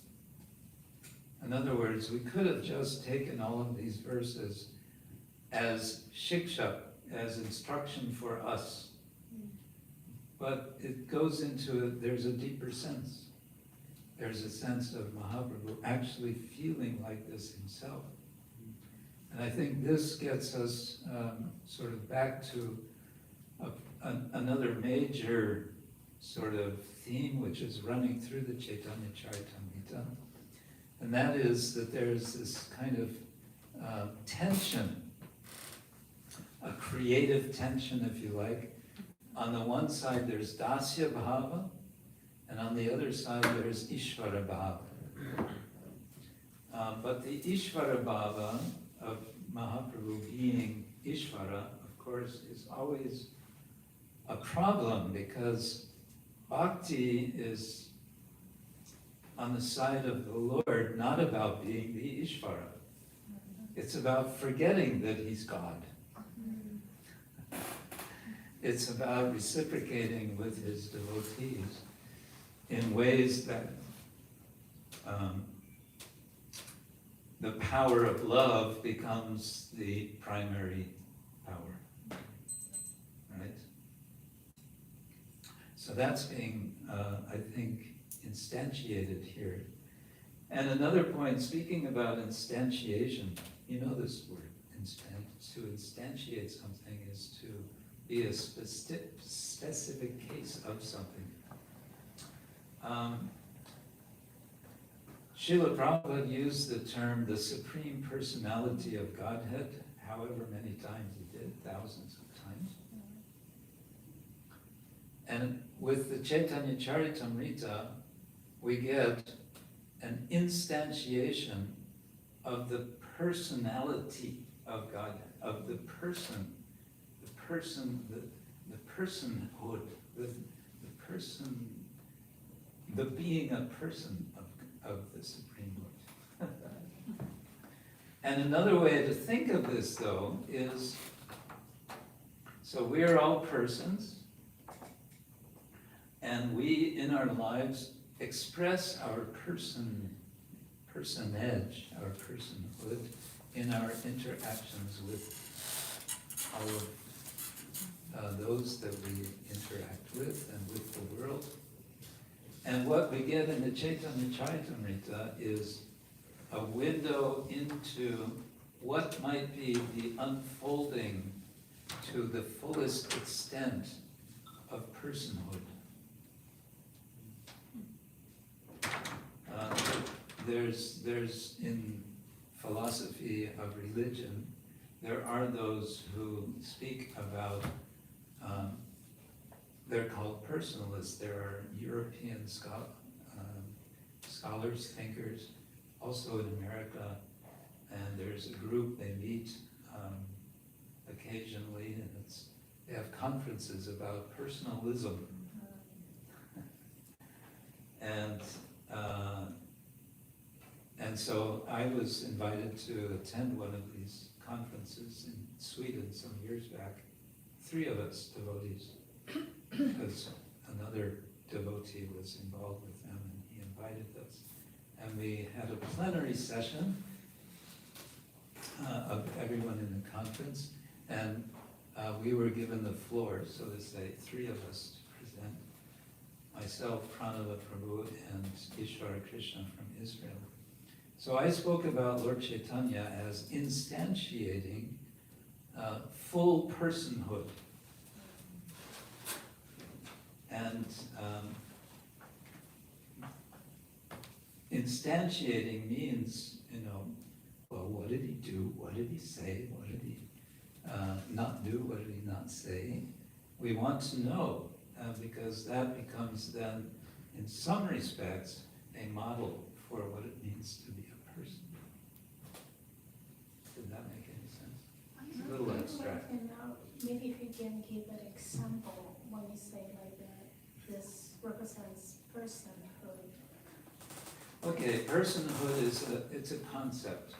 In other words, we could have just taken all of these verses as shiksha, as instruction for us. But it goes into, there's a deeper sense. There's a sense of Mahaprabhu actually feeling like this himself. And I think this gets us sort of back to another major sort of theme which is running through the Chaitanya Charitamrita. And that is that there's this kind of tension, a creative tension, if you like. On the one side, there's Dasya Bhava, and on the other side, there's Ishvara Bhava. But the Ishvara Bhava of Mahaprabhu being Ishvara, of course, is always a problem because bhakti is on the side of the Lord, not about being the Ishvara. It's about forgetting that he's God. It's about reciprocating with his devotees in ways that the power of love becomes the primary power, right? So that's being, I think, instantiated here. And another point, speaking about instantiation, you know this word, to instantiate something is to be a specific case of something. Srila Prabhupada used the term the Supreme Personality of Godhead, however many times he did, thousands of times. And with the Chaitanya Charitamrita, we get an instantiation of the personality of God, of the person, the personhood, the being a person of the Supreme Lord. And another way to think of this, though, is, so we are all persons, and we, in our lives, express our personage, our personhood, in our interactions with all of those that we interact with and with the world. And what we get in the Chaitanya Charitamrita is a window into what might be the unfolding to the fullest extent of personhood. There's in philosophy of religion, there are those who speak about, they're called personalists. There are European scholars, thinkers, also in America, and there's a group, they meet occasionally, and they have conferences about personalism. And so I was invited to attend one of these conferences in Sweden some years back. 3 of us devotees, because another devotee was involved with them and he invited us. And we had a plenary session of everyone in the conference, and we were given the floor, so to say, three of us to present. Myself, Pranava Prabhu, and Ishvara Krishna from Israel. So I spoke about Lord Chaitanya as instantiating full personhood. And instantiating means, well, what did he do? What did he say? What did he not do? What did he not say? We want to know, because that becomes then, in some respects, a model for what it means to be a person. Did that make any sense? It's a little abstract. And now, maybe if you can give an example when you say like that, this represents personhood. Okay, personhood it's a concept.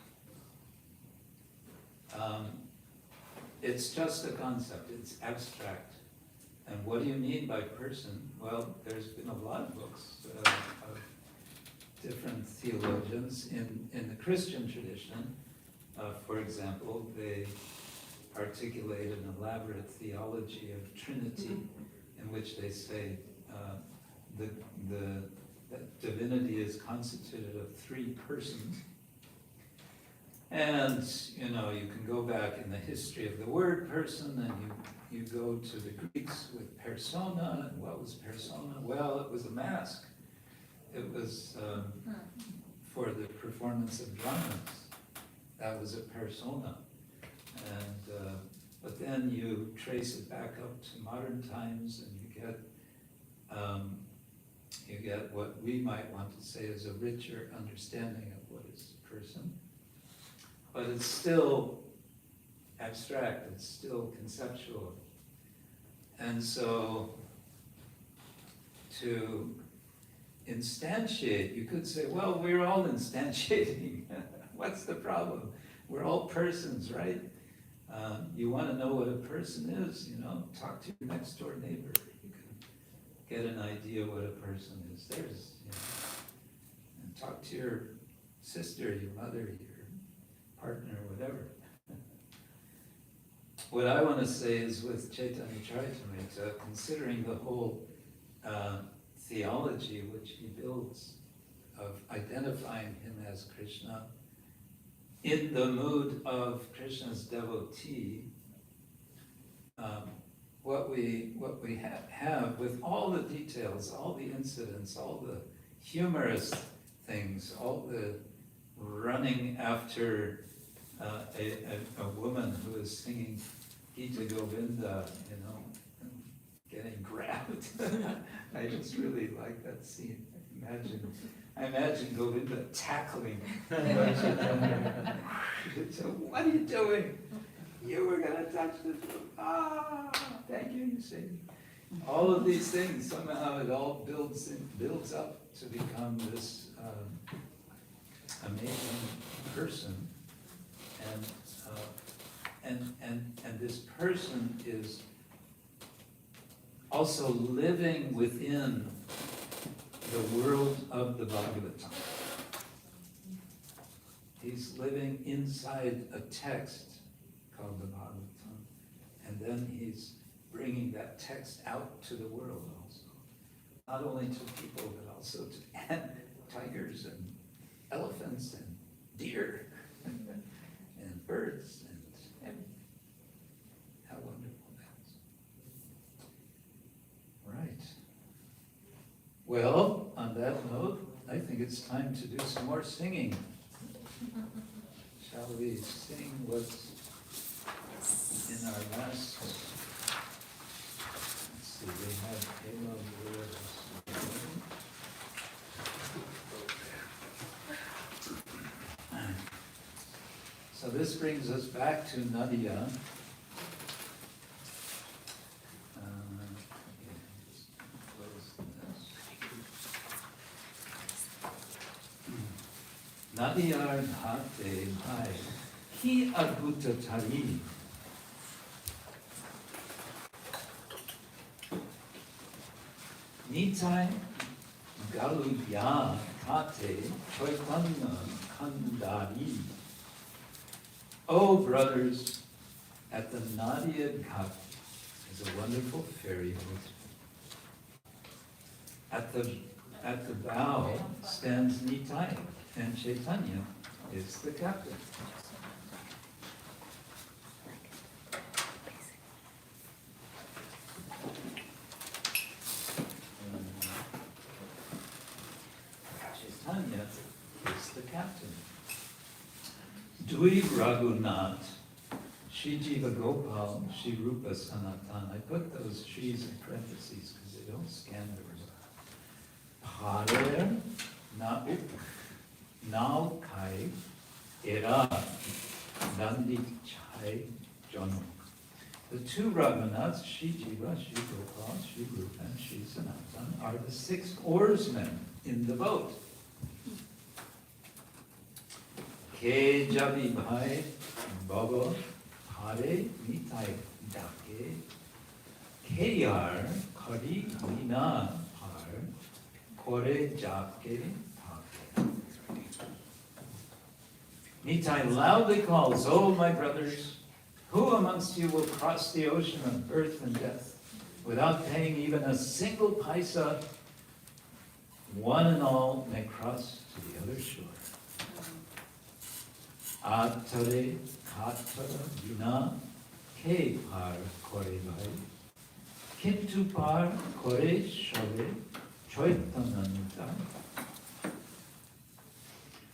It's just a concept, it's abstract. And what do you mean by person? Well, there's been a lot of books of different theologians in the Christian tradition. For example, they articulate an elaborate theology of Trinity, in which they say that divinity is constituted of three persons. And, you can go back in the history of the word person, and you go to the Greeks with persona, and what was persona? Well, it was a mask. It was for the performance of dramas. That was a persona. And, but then you trace it back up to modern times, and you get what we might want to say is a richer understanding of what is person. But it's still abstract, it's still conceptual. And so to instantiate, you could say, well, we're all instantiating. What's the problem? We're all persons, right? You want to know what a person is, talk to your next door neighbor. You can get an idea what a person is. And talk to your sister, your mother, your partner, whatever. What I want to say is with Chaitanya Charitamrita, considering the whole theology which he builds of identifying him as Krishna, in the mood of Krishna's devotee, what we have with all the details, all the incidents, all the humorous things, all the running after a woman who is singing Gita Govinda, getting grabbed. I just really like that scene. I imagine Govinda tackling. So what are you doing? You were gonna touch the food. Thank you, you see. All of these things, somehow it all builds up to become this amazing person, and this person is also living within the world of the Bhagavatam. He's living inside a text called the Bhagavatam, and then he's bringing that text out to the world also. Not only to people, but also to tigers and elephants and deer and birds and everything. How wonderful that is. Right. Well, on that note, I think it's time to do some more singing. Shall we sing what's in our last? Let's see, we have Halo Lyrics. So this brings us back to Nadia. Nadiyar hate bhai, ki adbhuta tari. Nitai galuya kate choipanna kandari. Oh, brothers, at the Nadia Ghat is a wonderful ferry boat. At the bow stands Nitai, and Chaitanya is the captain. Chaitanya is the captain. Dwi Raghunath, Shri Jiva Gopal, Shri Rupa Sanatan. I put those Shris in parentheses because they don't scan the result. Parer Nauk Nau Kai Era Nandi Chai Jonok. The two Raghunaths, Shri Jiva, Shri Gopal, Shri Rupa, and Shri Sanatan, are the 6 oarsmen in the boat. Ke Javi Bhai Baba Hare Nitai Dake Keyar Kari Nina Har Kore Jake Take. Nitai loudly calls, "Oh, my brothers, who amongst you will cross the ocean of birth and death without paying even a single paisa? One and all may cross to the other shore. Atare katara vina ke par kore bhai, kintu par kore shove choitananta."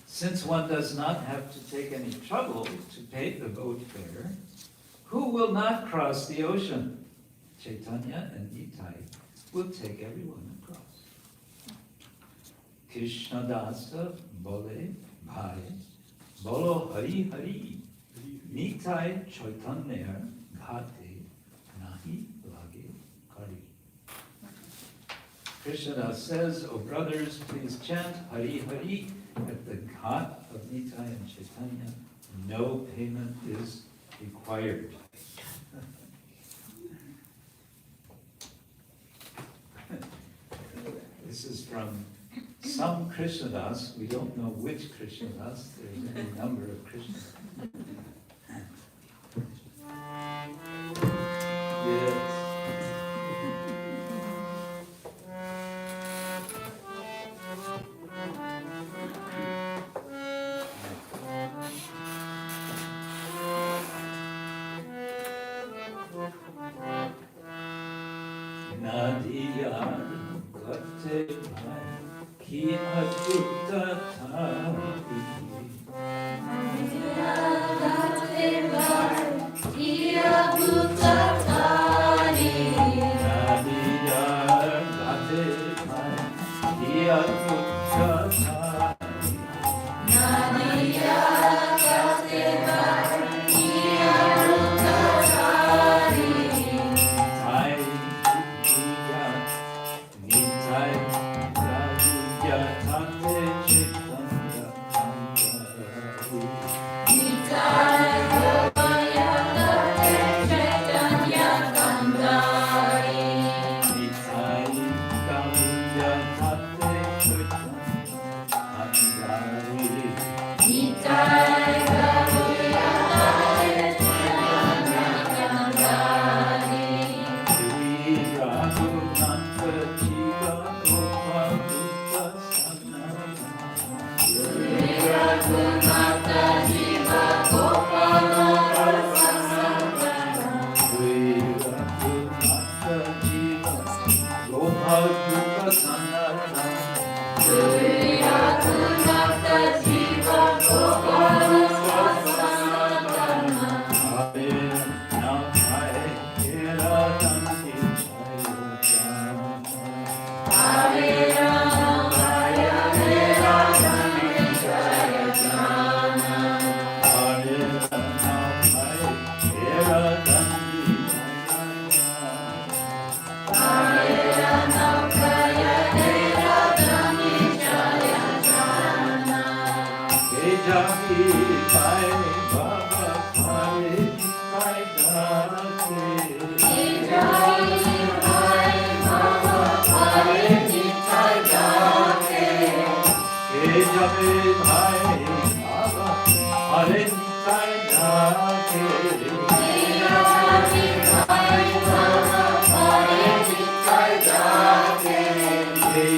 Since one does not have to take any trouble to pay the boat fare, who will not cross the ocean? Chaitanya and Nitai will take everyone across. Krishna Dasa Bole Bhai Bolo Hari Hari Nitai Chaitanya Ghate Nahi Lage Kari. Krishnadas says, "O brothers, please chant Hari Hari at the ghat of Nitai and Chaitanya. No payment is required." This is from some Krishnadas. We don't know which Krishnadas. There's any number of Krishnadas. Yes. Nadia Gate Bhai Ki Adutta Thari. Hare Nitai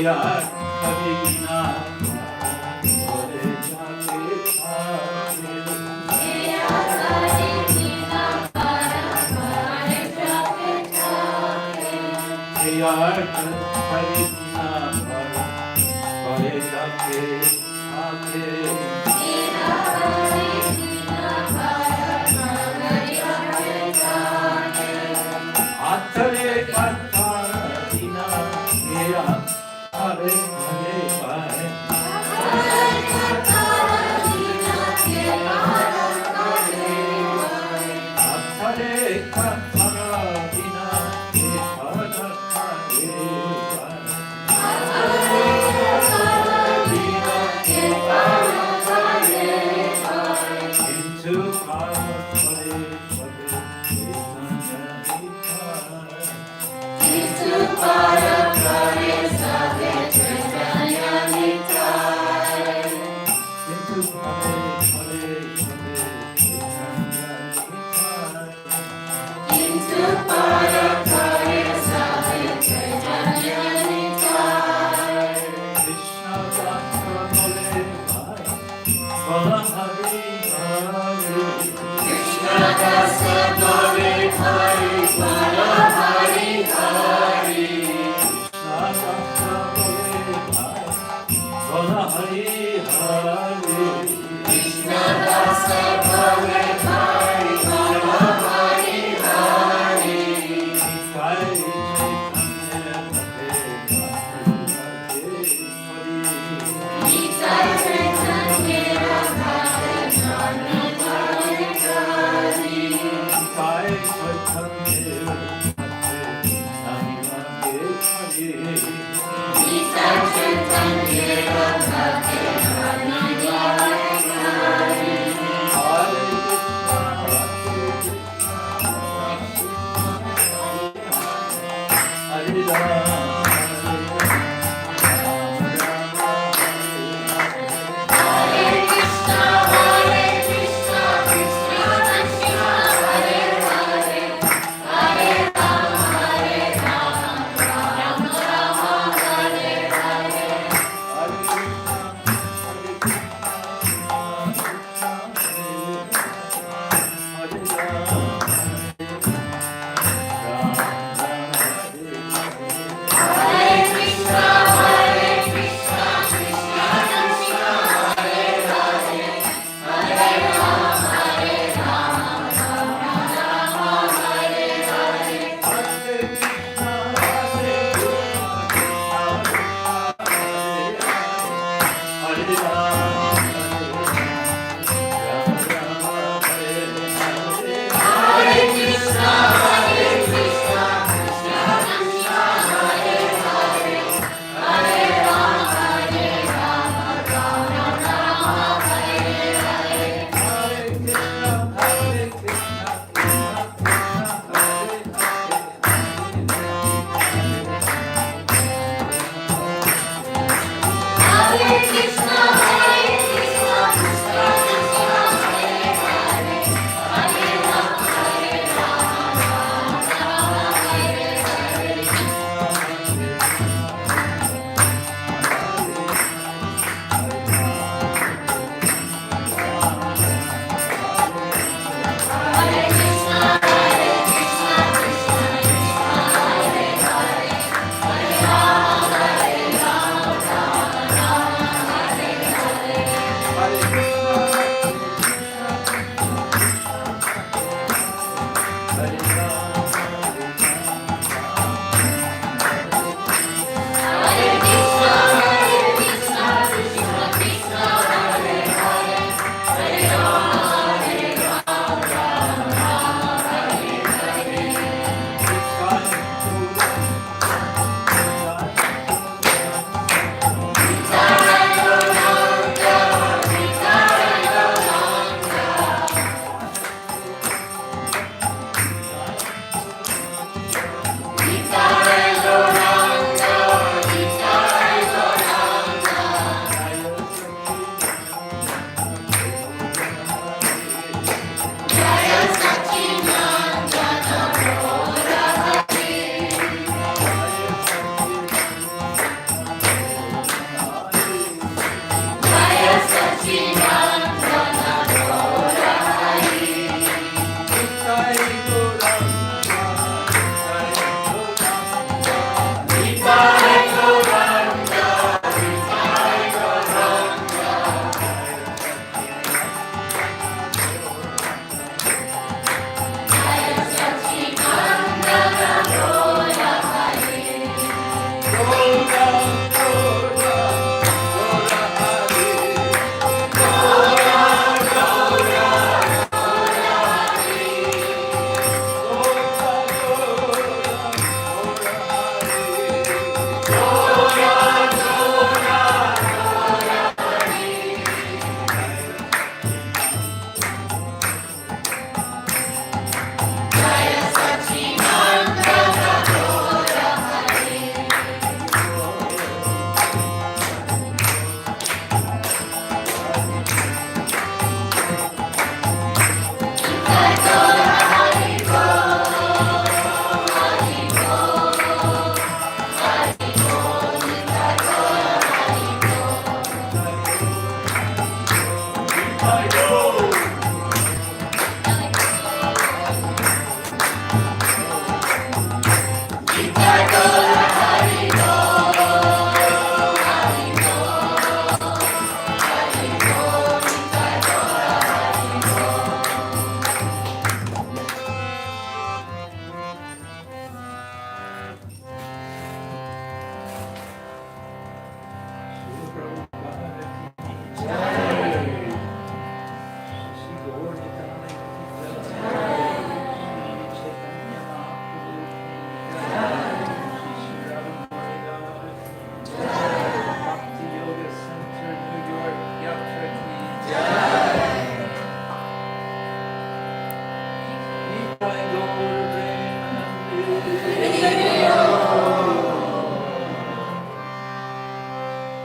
यार कभी ना बोले जाके आगे यार कभी ना बोले जाके आगे आचरे कथारिना मेरा अरे भले पाए आचरे कथारिना मेरा खाए into our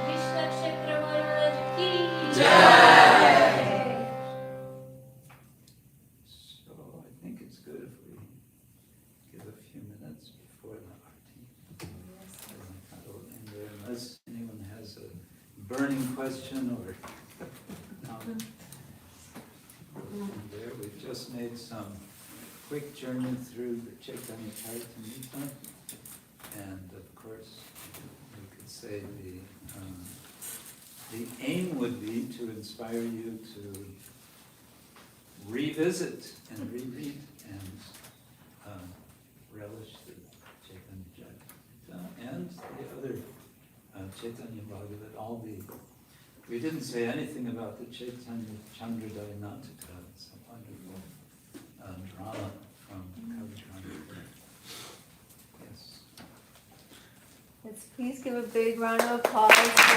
Krishna Kshetra Maharaj ki So I think it's good if we give a few minutes before the arti. Unless anyone has a burning question or comment. There, we've just made some quick journey through the Chaitanya Charitamrita. And of course, we could say the aim would be to inspire you to revisit and reread and relish the Chaitanya Charitamrita and the other Chaitanya Bhagavat, we didn't say anything about the Chaitanya Chandrodaya Nataka. It's a wonderful drama from Kavitrana. Yes. Let's please give a big round of applause for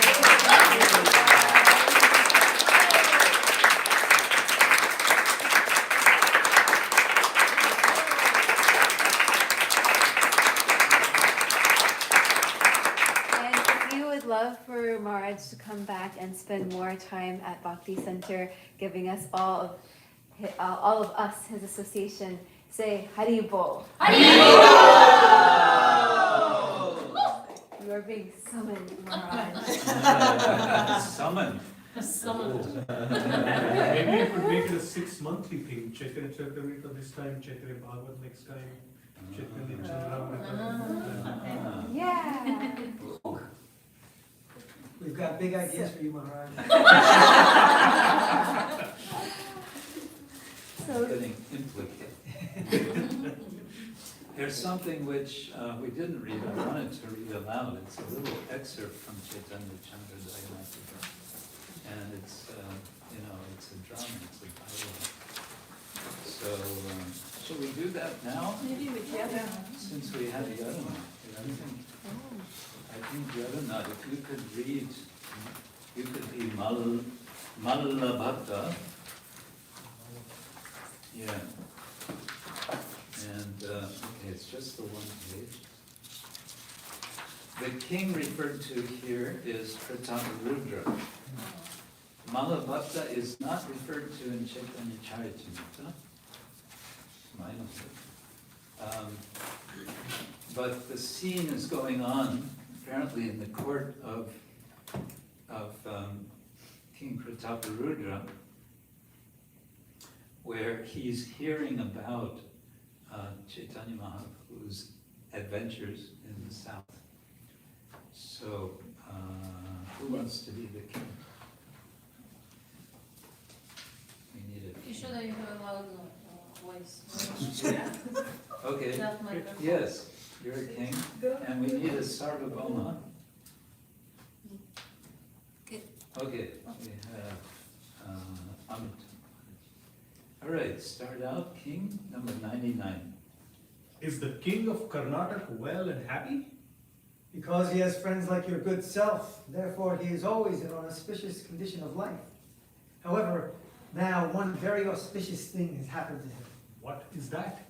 love for Maharaj to come back and spend more time at Bhakti Center, giving us all of us, his association, say Hari Bol. Hari You are being summoned, Maharaj. Summoned. Summoned. Maybe you could make it a 6-monthly thing. Chaitanya Charitamrita this time, Chaitanya Bhagavat next time, Chaitanya Chandramrita. Yeah. We've got big ideas for you, Maharaj. So Getting implicated. There's something which we didn't read, I wanted to read aloud. It's a little excerpt from Chaitanya Chandrodaya Nataka. And it's, it's a drama, it's a dialogue. So, shall we do that now? Maybe with Yadana. Since we have Yadana. I think Yadana, if you could read, you could be Malla Bhakta. Yeah. And, okay, it's just the one page. The king referred to here is Prataparudra. Malla Bhakta is not referred to in Chaitanya Charitamrita. But the scene is going on, apparently in the court of King Prataparudra, where he's hearing about Chaitanya Mahaprabhu's adventures in the south. So, who wants to be the king? We need a You king. should have a loud voice. Okay, Not microphone. yes, you're a king, and we need a Sarvabhauma. Good. Okay, we have Amit. All right, start out, king, number 99. Is the king of Karnataka well and happy? Because he has friends like your good self, therefore he is always in an auspicious condition of life. However, now one very auspicious thing has happened to him. What is that?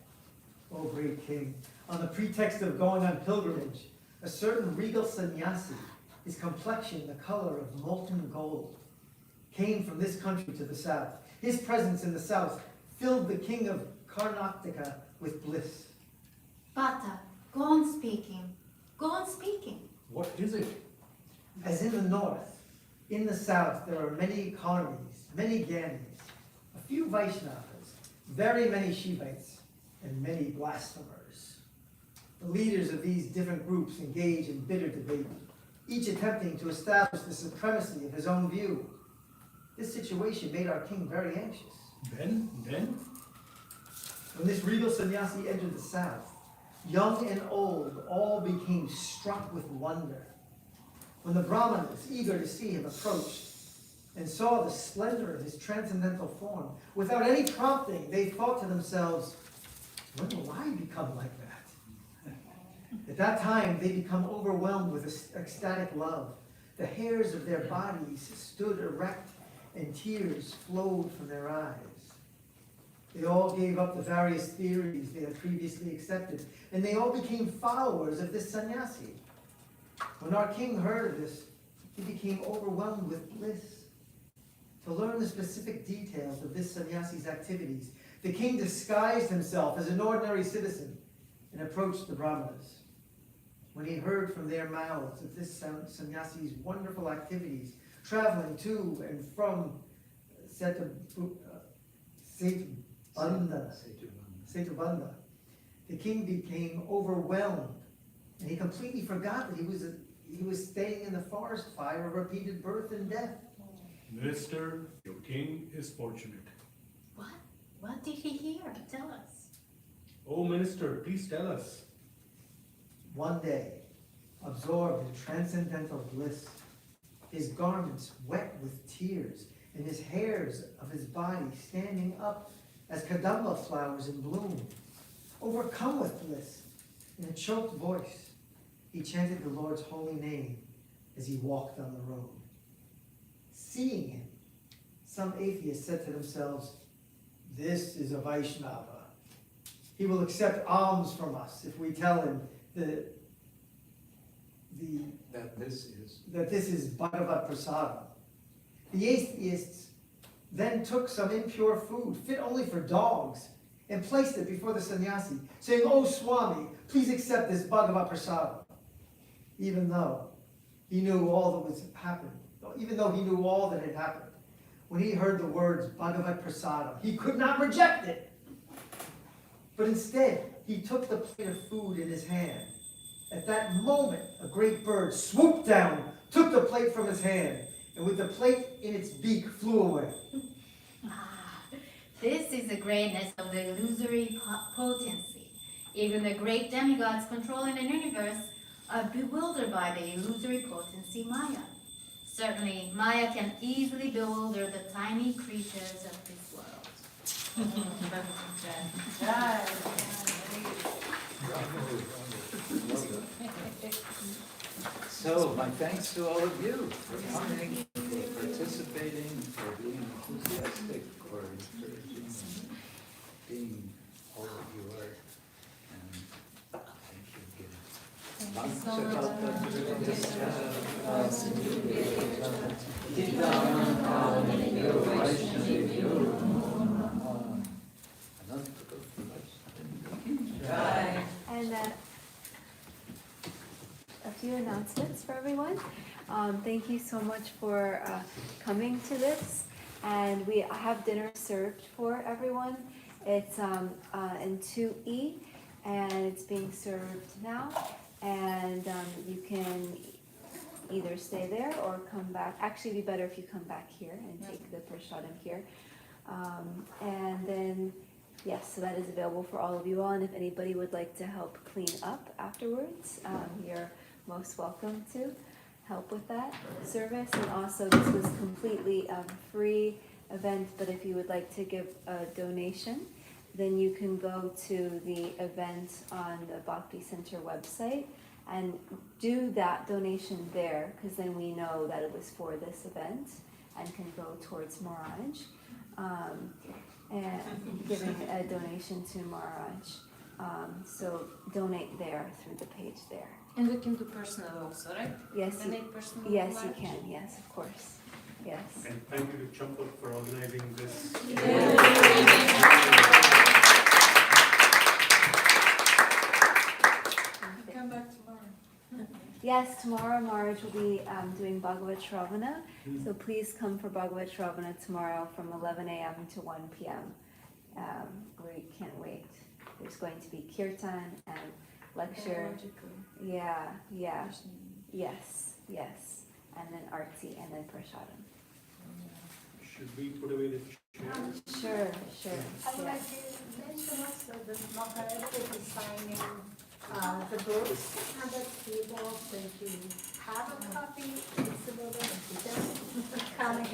O great king, on the pretext of going on pilgrimage, a certain regal sannyasi, his complexion the color of molten gold, came from this country to the south. His presence in the south filled the king of Karnataka with bliss. Bhatta, go on speaking. Go on speaking. What is it? As in the north, in the south, there are many Karmis, many Gyanis, a few Vaishnavas, very many Shivites, and many blasphemers. The leaders of these different groups engage in bitter debate, each attempting to establish the supremacy of his own view. This situation made our king very anxious. Then? When this regal sannyasi entered the south, young and old all became struck with wonder. When the Brahmanas, eager to see him, approached and saw the splendor of his transcendental form, without any prompting, they thought to themselves, when will I become like that? At that time, they become overwhelmed with ecstatic love. The hairs of their bodies stood erect, and tears flowed from their eyes. They all gave up the various theories they had previously accepted, and they all became followers of this sannyasi. When our king heard of this, he became overwhelmed with bliss. To learn the specific details of this sannyasi's activities, the king disguised himself as an ordinary citizen and approached the Brahmanas. When he heard from their mouths of this sannyasi's wonderful activities, traveling to and from Setubandha, the king became overwhelmed, and he completely forgot that he was staying in the forest fire of repeated birth and death. Minister, your king is fortunate. What? What did he hear? Tell us. Oh, minister, please tell us. One day, absorbed in transcendental bliss, his garments wet with tears, and his hairs of his body standing up as kadamba flowers in bloom, overcome with bliss, in a choked voice, he chanted the Lord's holy name as he walked on the road. Seeing him, some atheists said to themselves, "This is a Vaishnava. He will accept alms from us if we tell him that this is Bhagavad Prasadam." The atheists then took some impure food, fit only for dogs, and placed it before the sannyasi, saying, "Oh Swami, please accept this Bhagavad Prasadam." Even though he knew all that had happened, when he heard the words Bhagavad Prasadam, he could not reject it. But instead, he took the plate of food in his hand. At that moment, a great bird swooped down, took the plate from his hand, and with the plate in its beak, flew away. This is the greatness of the illusory potency. Even the great demigods controlling the universe are bewildered by the illusory potency Maya. Certainly, Maya can easily bewilder the tiny creatures of this world. So, my thanks to all of you for coming, for participating, for being enthusiastic, for encouraging, being all that you are. And thank you again. And a few announcements for everyone. Thank you so much for coming to this. And we have dinner served for everyone. It's in 2E, and it's being served now. And you can either stay there or come back. Actually, it'd be better if you come back here and take the prasadam here. And then, yes, so that is available for all of you all. And if anybody would like to help clean up afterwards, you're most welcome to help with that service. And also, this was completely free event, but if you would like to give a donation, then you can go to the event on the Bhakti Center website and do that donation there, because then we know that it was for this event and can go towards Maharaj, and giving a donation to Maharaj. So donate there through the page there. And we can do personal also, right? Yes, Donate personal. yes, you can. Yes, of course. Yes. And thank you to Champal for organizing this. Yeah. Yes, tomorrow Marge will be doing Bhagavad Shravana, so please come for Bhagavad Shravana tomorrow from 11 a.m. to 1 p.m. We can't wait. There's going to be kirtan and lecture. Yeah, yes, and then arti, and then prasadam. Should we put away the chairs? Sure, I would yeah. like to mention also that Maharaj will be signing the books on the table, so if you have a copy, it's a little bit, come and